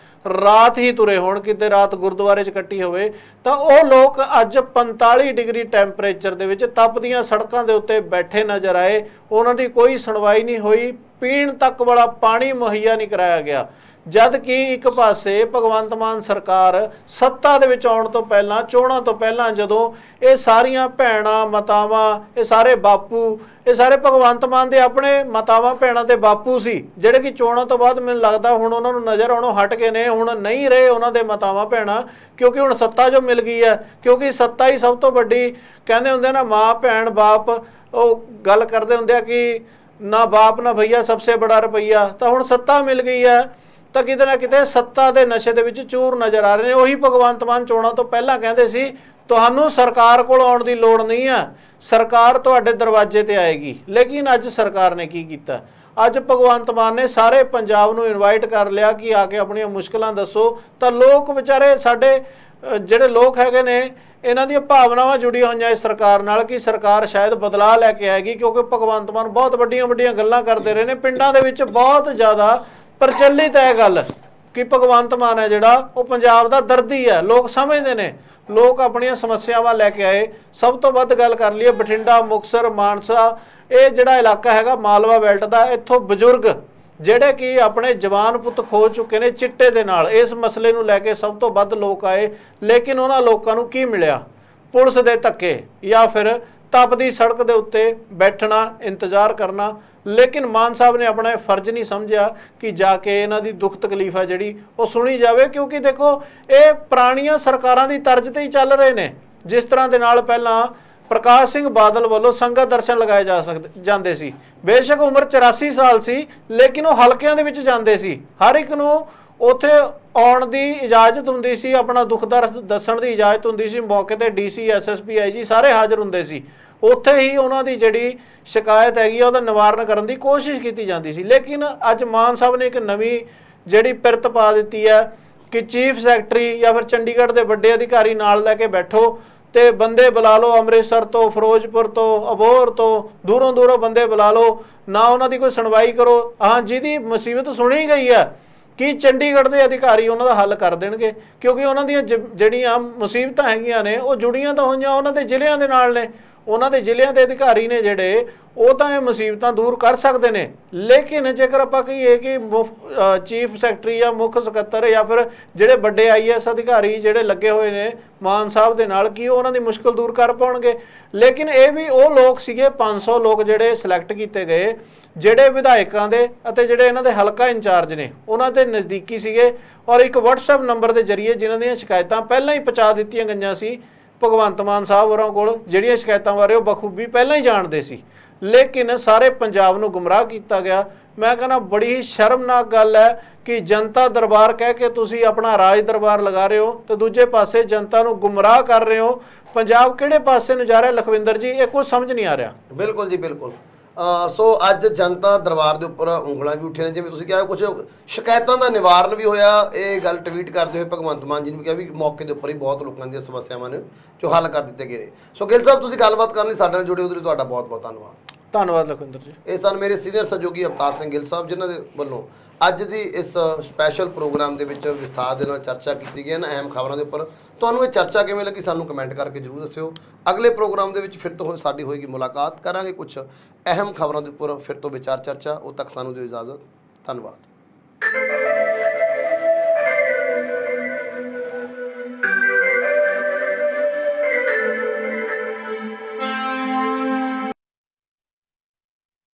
ਰਾਤ ਹੀ ਤੁਰੇ ਹੋਣ, ਕਿਤੇ ਰਾਤ ਗੁਰਦੁਆਰੇ 'ਚ ਕੱਟੀ ਹੋਵੇ। ਤਾਂ ਉਹ ਲੋਕ ਅੱਜ 45 ਡਿਗਰੀ ਟੈਂਪਰੇਚਰ ਦੇ ਵਿੱਚ ਤਪਦੀਆਂ ਸੜਕਾਂ ਦੇ ਉੱਤੇ ਬੈਠੇ ਨਜ਼ਰ ਆਏ। ਉਹਨਾਂ ਦੀ ਕੋਈ ਸੁਣਵਾਈ ਨਹੀਂ ਹੋਈ, ਪੀਣ ਤੱਕ ਵਾਲਾ ਪਾਣੀ ਮੁਹੱਈਆ ਨਹੀਂ ਕਰਾਇਆ ਗਿਆ। ਜਦ ਕਿ ਇੱਕ ਪਾਸੇ ਭਗਵੰਤ ਮਾਨ ਸਰਕਾਰ ਸੱਤਾ ਦੇ ਵਿੱਚ ਆਉਣ ਤੋਂ ਪਹਿਲਾਂ, ਚੋਣਾਂ ਤੋਂ ਪਹਿਲਾਂ, ਜਦੋਂ ਇਹ ਸਾਰੀਆਂ ਭੈਣਾਂ ਮਾਤਾਵਾਂ, ਇਹ ਸਾਰੇ ਬਾਪੂ, ਇਹ ਸਾਰੇ ਭਗਵੰਤ ਮਾਨ ਦੇ ਆਪਣੇ ਮਾਤਾਵਾਂ ਭੈਣਾਂ ਤੇ ਬਾਪੂ ਸੀ, ਜਿਹੜੇ ਕਿ ਚੋਣਾਂ ਤੋਂ ਬਾਅਦ ਮੈਨੂੰ ਲੱਗਦਾ ਹੁਣ ਉਹਨਾਂ ਨੂੰ ਨਜ਼ਰ ਆਉਣੋਂ ਹਟ ਗਏ ਨੇ, ਹੁਣ ਨਹੀਂ ਰਹੇ ਉਹਨਾਂ ਦੇ ਮਾਤਾਵਾਂ ਭੈਣਾਂ, ਕਿਉਂਕਿ ਹੁਣ ਸੱਤਾ ਜੋ ਮਿਲ ਗਈ ਹੈ, ਕਿਉਂਕਿ ਸੱਤਾ ਹੀ ਸਭ ਤੋਂ ਵੱਡੀ, ਕਹਿੰਦੇ ਹੁੰਦੇ ਨਾ ਮਾਂ ਭੈਣ ਬਾਪ, ਉਹ ਗੱਲ ਕਰਦੇ ਹੁੰਦੇ ਆ ਕਿ ਨਾ ਬਾਪ ਨਾ ਭਈਆ ਸਭਸੇ ਬੜਾ ਰੁਪਈਆ, ਤਾਂ ਹੁਣ ਸੱਤਾ ਮਿਲ ਗਈ ਹੈ ਤਾਂ ਕਿਤੇ ਨਾ ਕਿਤੇ ਸੱਤਾ ਦੇ ਨਸ਼ੇ ਦੇ ਵਿੱਚ ਚੂਰ ਨਜ਼ਰ ਆ ਰਹੇ ਨੇ। ਉਹੀ ਭਗਵੰਤ ਮਾਨ ਚੋਣਾਂ ਤੋਂ ਪਹਿਲਾਂ ਕਹਿੰਦੇ ਸੀ ਤੁਹਾਨੂੰ ਸਰਕਾਰ ਕੋਲ ਆਉਣ ਦੀ ਲੋੜ ਨਹੀਂ ਹੈ, ਸਰਕਾਰ ਤੁਹਾਡੇ ਦਰਵਾਜ਼ੇ ਤੇ ਆਏਗੀ। ਲੇਕਿਨ ਅੱਜ ਸਰਕਾਰ ਨੇ ਕੀ ਕੀਤਾ? ਅੱਜ ਭਗਵੰਤ ਮਾਨ ਨੇ ਸਾਰੇ ਪੰਜਾਬ ਨੂੰ ਇਨਵਾਈਟ ਕਰ ਲਿਆ ਕਿ ਆ ਕੇ ਆਪਣੀਆਂ ਮੁਸ਼ਕਲਾਂ ਦੱਸੋ। ਤਾਂ ਲੋਕ ਵਿਚਾਰੇ ਸਾਡੇ ਜਿਹੜੇ ਲੋਕ ਹੈਗੇ ਨੇ, ਇਹਨਾਂ ਦੀਆਂ ਭਾਵਨਾਵਾਂ ਜੁੜੀਆਂ ਹੋਈਆਂ ਇਸ ਸਰਕਾਰ ਨਾਲ ਕਿ ਸਰਕਾਰ ਸ਼ਾਇਦ ਬਦਲਾਅ ਲੈ ਕੇ ਆਏਗੀ, ਕਿਉਂਕਿ ਭਗਵੰਤ ਮਾਨ ਬਹੁਤ ਵੱਡੀਆਂ ਵੱਡੀਆਂ ਗੱਲਾਂ ਕਰਦੇ ਰਹੇ ਨੇ। ਪਿੰਡਾਂ ਦੇ ਵਿੱਚ ਬਹੁਤ ਜ਼ਿਆਦਾ ਪ੍ਰਚਲਿਤ ਹੈ ਗੱਲ ਕਿ ਭਗਵੰਤ ਮਾਨ ਹੈ ਜਿਹੜਾ ਉਹ ਪੰਜਾਬ ਦਾ ਦਰਦੀ ਹੈ, ਲੋਕ ਸਮਝਦੇ ਨੇ, ਲੋਕ ਆਪਣੀਆਂ ਸਮੱਸਿਆਵਾਂ ਲੈ ਕੇ ਆਏ। ਸਭ ਤੋਂ ਵੱਧ ਗੱਲ ਕਰ ਲਈਏ ਬਠਿੰਡਾ, ਮੁਕਤਸਰ, ਮਾਨਸਾ, ਇਹ ਜਿਹੜਾ ਇਲਾਕਾ ਹੈਗਾ ਮਾਲਵਾ ਬੈਲਟ ਦਾ, ਇੱਥੋਂ ਬਜ਼ੁਰਗ ਜਿਹੜੇ ਕਿ ਆਪਣੇ ਜਵਾਨ ਪੁੱਤ ਖੋ ਚੁੱਕੇ ਨੇ ਚਿੱਟੇ ਦੇ ਨਾਲ, ਇਸ ਮਸਲੇ ਨੂੰ ਲੈ ਕੇ ਸਭ ਤੋਂ ਵੱਧ ਲੋਕ ਆਏ। ਲੇਕਿਨ ਉਹਨਾਂ ਲੋਕਾਂ ਨੂੰ ਕੀ ਮਿਲਿਆ? ਪੁਲਿਸ ਦੇ ਧੱਕੇ ਜਾਂ ਫਿਰ ਤਪਦੀ ਸੜਕ ਦੇ ਉੱਤੇ ਬੈਠਣਾ, ਇੰਤਜ਼ਾਰ ਕਰਨਾ। ਲੇਕਿਨ ਮਾਨ ਸਾਹਿਬ ਨੇ ਆਪਣਾ ਫਰਜ਼ ਨਹੀਂ ਸਮਝਿਆ ਕਿ ਜਾ ਕੇ ਇਹਨਾਂ ਦੀ ਦੁੱਖ ਤਕਲੀਫ ਹੈ ਜਿਹੜੀ ਉਹ ਸੁਣੀ ਜਾਵੇ, ਕਿਉਂਕਿ ਦੇਖੋ ਇਹ ਪੁਰਾਣੀਆਂ ਸਰਕਾਰਾਂ ਦੀ ਤਰਜ਼ ਤੇ ਹੀ ਚੱਲ ਰਹੇ ਨੇ। ਜਿਸ ਤਰ੍ਹਾਂ ਦੇ ਨਾਲ ਪਹਿਲਾਂ ਪ੍ਰਕਾਸ਼ ਸਿੰਘ ਬਾਦਲ ਵੱਲੋਂ ਸੰਗਤ ਦਰਸ਼ਨ ਲਗਾਏ ਜਾਂਦੇ ਸੀ, ਬੇਸ਼ੱਕ ਉਮਰ 84 ਸਾਲ ਸੀ, ਲੇਕਿਨ ਉਹ ਹਲਕਿਆਂ ਦੇ ਵਿੱਚ ਜਾਂਦੇ ਸੀ, ਹਰ ਇੱਕ ਨੂੰ ਉੱਥੇ ਆਉਣ ਦੀ ਇਜਾਜ਼ਤ ਹੁੰਦੀ ਸੀ, ਆਪਣਾ ਦੁੱਖ ਦਰਦ ਦੱਸਣ ਦੀ ਇਜਾਜ਼ਤ ਹੁੰਦੀ ਸੀ। ਮੌਕੇ ਤੇ ਡੀਸੀ, ਐਸਐਸਪੀ, ਆਈਜੀ ਸਾਰੇ ਹਾਜ਼ਰ ਹੁੰਦੇ ਸੀ। ਉੱਥੇ ਹੀ ਉਹਨਾਂ ਦੀ ਜਿਹੜੀ ਸ਼ਿਕਾਇਤ ਹੈਗੀ ਉਹਦਾ ਨਿਵਾਰਨ ਕਰਨ ਦੀ ਕੋਸ਼ਿਸ਼ ਕੀਤੀ ਜਾਂਦੀ ਸੀ। ਲੇਕਿਨ ਅੱਜ ਮਾਨ ਸਾਹਿਬ ਨੇ ਇੱਕ ਨਵੀਂ ਜਿਹੜੀ ਪਿਰਤ ਪਾ ਦਿੱਤੀ ਹੈ ਕਿ ਚੀਫ ਸੈਕਟਰੀ ਜਾਂ ਫਿਰ ਚੰਡੀਗੜ੍ਹ ਦੇ ਵੱਡੇ ਅਧਿਕਾਰੀ ਨਾਲ ਲੈ ਕੇ ਬੈਠੋ ਤੇ ਬੰਦੇ ਬੁਲਾ ਲਓ, ਅੰਮ੍ਰਿਤਸਰ ਤੋਂ, ਫਿਰੋਜ਼ਪੁਰ ਤੋਂ, ਅਬੋਹਰ ਤੋਂ, ਦੂਰੋਂ ਦੂਰੋਂ ਬੰਦੇ ਬੁਲਾ ਲਓ, ਨਾ ਉਹਨਾਂ ਦੀ ਕੋਈ ਸੁਣਵਾਈ ਕਰੋ। ਹਾਂ, ਜਿਹਦੀ ਮੁਸੀਬਤ ਸੁਣੀ ਗਈ ਹੈ ਕਿ ਚੰਡੀਗੜ੍ਹ ਦੇ ਅਧਿਕਾਰੀ ਉਹਨਾਂ ਦਾ ਹੱਲ ਕਰ ਦੇਣਗੇ, ਕਿਉਂਕਿ ਉਹਨਾਂ ਦੀਆਂ ਜਿਹੜੀਆਂ ਮੁਸੀਬਤਾਂ ਹੈਗੀਆਂ ਨੇ ਉਹ ਜੁੜੀਆਂ ਤਾਂ ਹੋਈਆਂ ਉਹਨਾਂ ਦੇ ਜ਼ਿਲ੍ਹਿਆਂ ਦੇ ਨਾਲ ਨੇ। ਉਹਨਾਂ ਦੇ ਜ਼ਿਲ੍ਹਿਆਂ ਦੇ ਅਧਿਕਾਰੀ ਨੇ ਜਿਹੜੇ ਉਹ ਤਾਂ ਇਹ ਮੁਸੀਬਤਾਂ ਦੂਰ ਕਰ ਸਕਦੇ ਨੇ। ਲੇਕਿਨ ਜੇਕਰ ਆਪਾਂ ਕਹੀਏ ਕਿ ਚੀਫ ਸੈਕਟਰੀ ਜਾਂ ਮੁੱਖ ਸਕੱਤਰ ਜਾਂ ਫਿਰ ਜਿਹੜੇ ਵੱਡੇ ਆਈਐਸ ਅਧਿਕਾਰੀ ਜਿਹੜੇ ਲੱਗੇ ਹੋਏ ਨੇ ਮਾਨ ਸਾਹਿਬ ਦੇ ਨਾਲ, ਕੀ ਉਹਨਾਂ ਦੀ ਮੁਸ਼ਕਲ ਦੂਰ ਕਰ ਪਾਉਣਗੇ? ਲੇਕਿਨ ਇਹ ਵੀ ਉਹ ਲੋਕ ਸੀਗੇ 500 ਲੋਕ ਜਿਹੜੇ ਸਿਲੈਕਟ ਕੀਤੇ ਗਏ, ਜਿਹੜੇ ਵਿਧਾਇਕਾਂ ਦੇ ਅਤੇ ਜਿਹੜੇ ਇਹਨਾਂ ਦੇ ਹਲਕਾ ਇੰਚਾਰਜ ਨੇ ਉਹਨਾਂ ਦੇ ਨਜ਼ਦੀਕੀ ਸੀਗੇ, ਔਰ ਇੱਕ WhatsApp ਨੰਬਰ ਦੇ ਜ਼ਰੀਏ ਜਿਨ੍ਹਾਂ ਦੀਆਂ ਸ਼ਿਕਾਇਤਾਂ ਪਹਿਲਾਂ ਹੀ ਪਹੁੰਚਾ ਦਿੱਤੀਆਂ ਗਈਆਂ ਸੀ ਭਗਵੰਤ ਮਾਨ ਸਾਹਿਬ ਹੋਰਾਂ ਕੋਲ, ਜਿਹੜੀਆਂ ਸ਼ਿਕਾਇਤਾਂ ਬਾਰੇ ਉਹ ਬਖੂਬੀ ਪਹਿਲਾਂ ਹੀ ਜਾਣਦੇ ਸੀ। ਲੇਕਿਨ ਸਾਰੇ ਪੰਜਾਬ ਨੂੰ ਗੁੰਮਰਾਹ ਕੀਤਾ ਗਿਆ। ਮੈਂ ਕਹਿੰਦਾ ਬੜੀ ਹੀ ਸ਼ਰਮਨਾਕ ਗੱਲ ਹੈ ਕਿ ਜਨਤਾ ਦਰਬਾਰ ਕਹਿ ਕੇ ਤੁਸੀਂ ਆਪਣਾ ਰਾਜ ਦਰਬਾਰ ਲਗਾ ਰਹੇ ਹੋ ਤੇ ਦੂਜੇ ਪਾਸੇ ਜਨਤਾ ਨੂੰ ਗੁੰਮਰਾਹ ਕਰ ਰਹੇ ਹੋ। ਪੰਜਾਬ ਕਿਹੜੇ ਪਾਸੇ ਨੂੰ ਜਾ ਰਿਹਾ ਲਖਵਿੰਦਰ ਜੀ, ਇਹ ਕੁਝ ਸਮਝ ਨਹੀਂ ਆ ਰਿਹਾ। ਬਿਲਕੁਲ ਜੀ, ਬਿਲਕੁਲ। ਸੋ ਅੱਜ ਜਨਤਾ ਦਰਬਾਰ ਦੇ ਉੱਪਰ ਉਂਗਲਾਂ ਵੀ ਉੱਠੀਆਂ ਨੇ, ਜਿਵੇਂ ਤੁਸੀਂ ਕਿਹਾ ਕੁਝ ਸ਼ਿਕਾਇਤਾਂ ਦਾ ਨਿਵਾਰਨ ਵੀ ਹੋਇਆ। ਇਹ ਗੱਲ ਟਵੀਟ ਕਰਦੇ ਹੋਏ ਭਗਵੰਤ ਮਾਨ ਜੀ ਨੇ ਕਿਹਾ ਵੀ ਮੌਕੇ ਦੇ ਉੱਪਰ ਹੀ ਬਹੁਤ ਲੋਕਾਂ ਦੀਆਂ ਸਮੱਸਿਆਵਾਂ ਨੇ ਜੋ ਹੱਲ ਕਰ ਦਿੱਤੇ ਗਏ ਨੇ। ਸੋ ਗਿੱਲ ਸਾਹਿਬ, ਤੁਸੀਂ ਗੱਲਬਾਤ ਕਰਨ ਲਈ ਸਾਡੇ ਨਾਲ ਜੁੜੇ ਉਹਦੇ ਲਈ ਤੁਹਾਡਾ ਬਹੁਤ ਬਹੁਤ ਧੰਨਵਾਦ। ਧੰਨਵਾਦ ਲਖਵਿੰਦਰ ਜੀ। ਇਹ ਸਨ ਮੇਰੇ ਸੀਨੀਅਰ ਸਹਿਯੋਗੀ ਅਵਤਾਰ ਸਿੰਘ ਗਿੱਲ ਸਾਹਿਬ, ਜਿਨ੍ਹਾਂ ਦੇ ਵੱਲੋਂ ਅੱਜ ਦੀ ਇਸ ਸਪੈਸ਼ਲ ਪ੍ਰੋਗਰਾਮ ਦੇ ਵਿੱਚ ਵਿਸਥਾਰ ਦੇ ਨਾਲ ਚਰਚਾ ਕੀਤੀ ਗਈ ਹੈ ਅਹਿਮ ਖਬਰਾਂ ਦੇ ਉੱਪਰ। ਤੁਹਾਨੂੰ ਇਹ ਚਰਚਾ ਕਿਵੇਂ ਲੱਗੀ ਸਾਨੂੰ ਕਮੈਂਟ ਕਰਕੇ ਜ਼ਰੂਰ ਦੱਸਿਓ। ਅਗਲੇ ਪ੍ਰੋਗਰਾਮ ਦੇ ਵਿੱਚ ਫਿਰ ਤੋਂ ਸਾਡੀ ਹੋਏਗੀ ਮੁਲਾਕਾਤ, ਕਰਾਂਗੇ ਕੁਝ ਅਹਿਮ ਖਬਰਾਂ ਦੇ ਉੱਪਰ ਫਿਰ ਤੋਂ ਵਿਚਾਰ ਚਰਚਾ। ਉਦੋਂ ਤੱਕ ਸਾਨੂੰ ਦਿਓ ਇਜਾਜ਼ਤ। ਧੰਨਵਾਦ।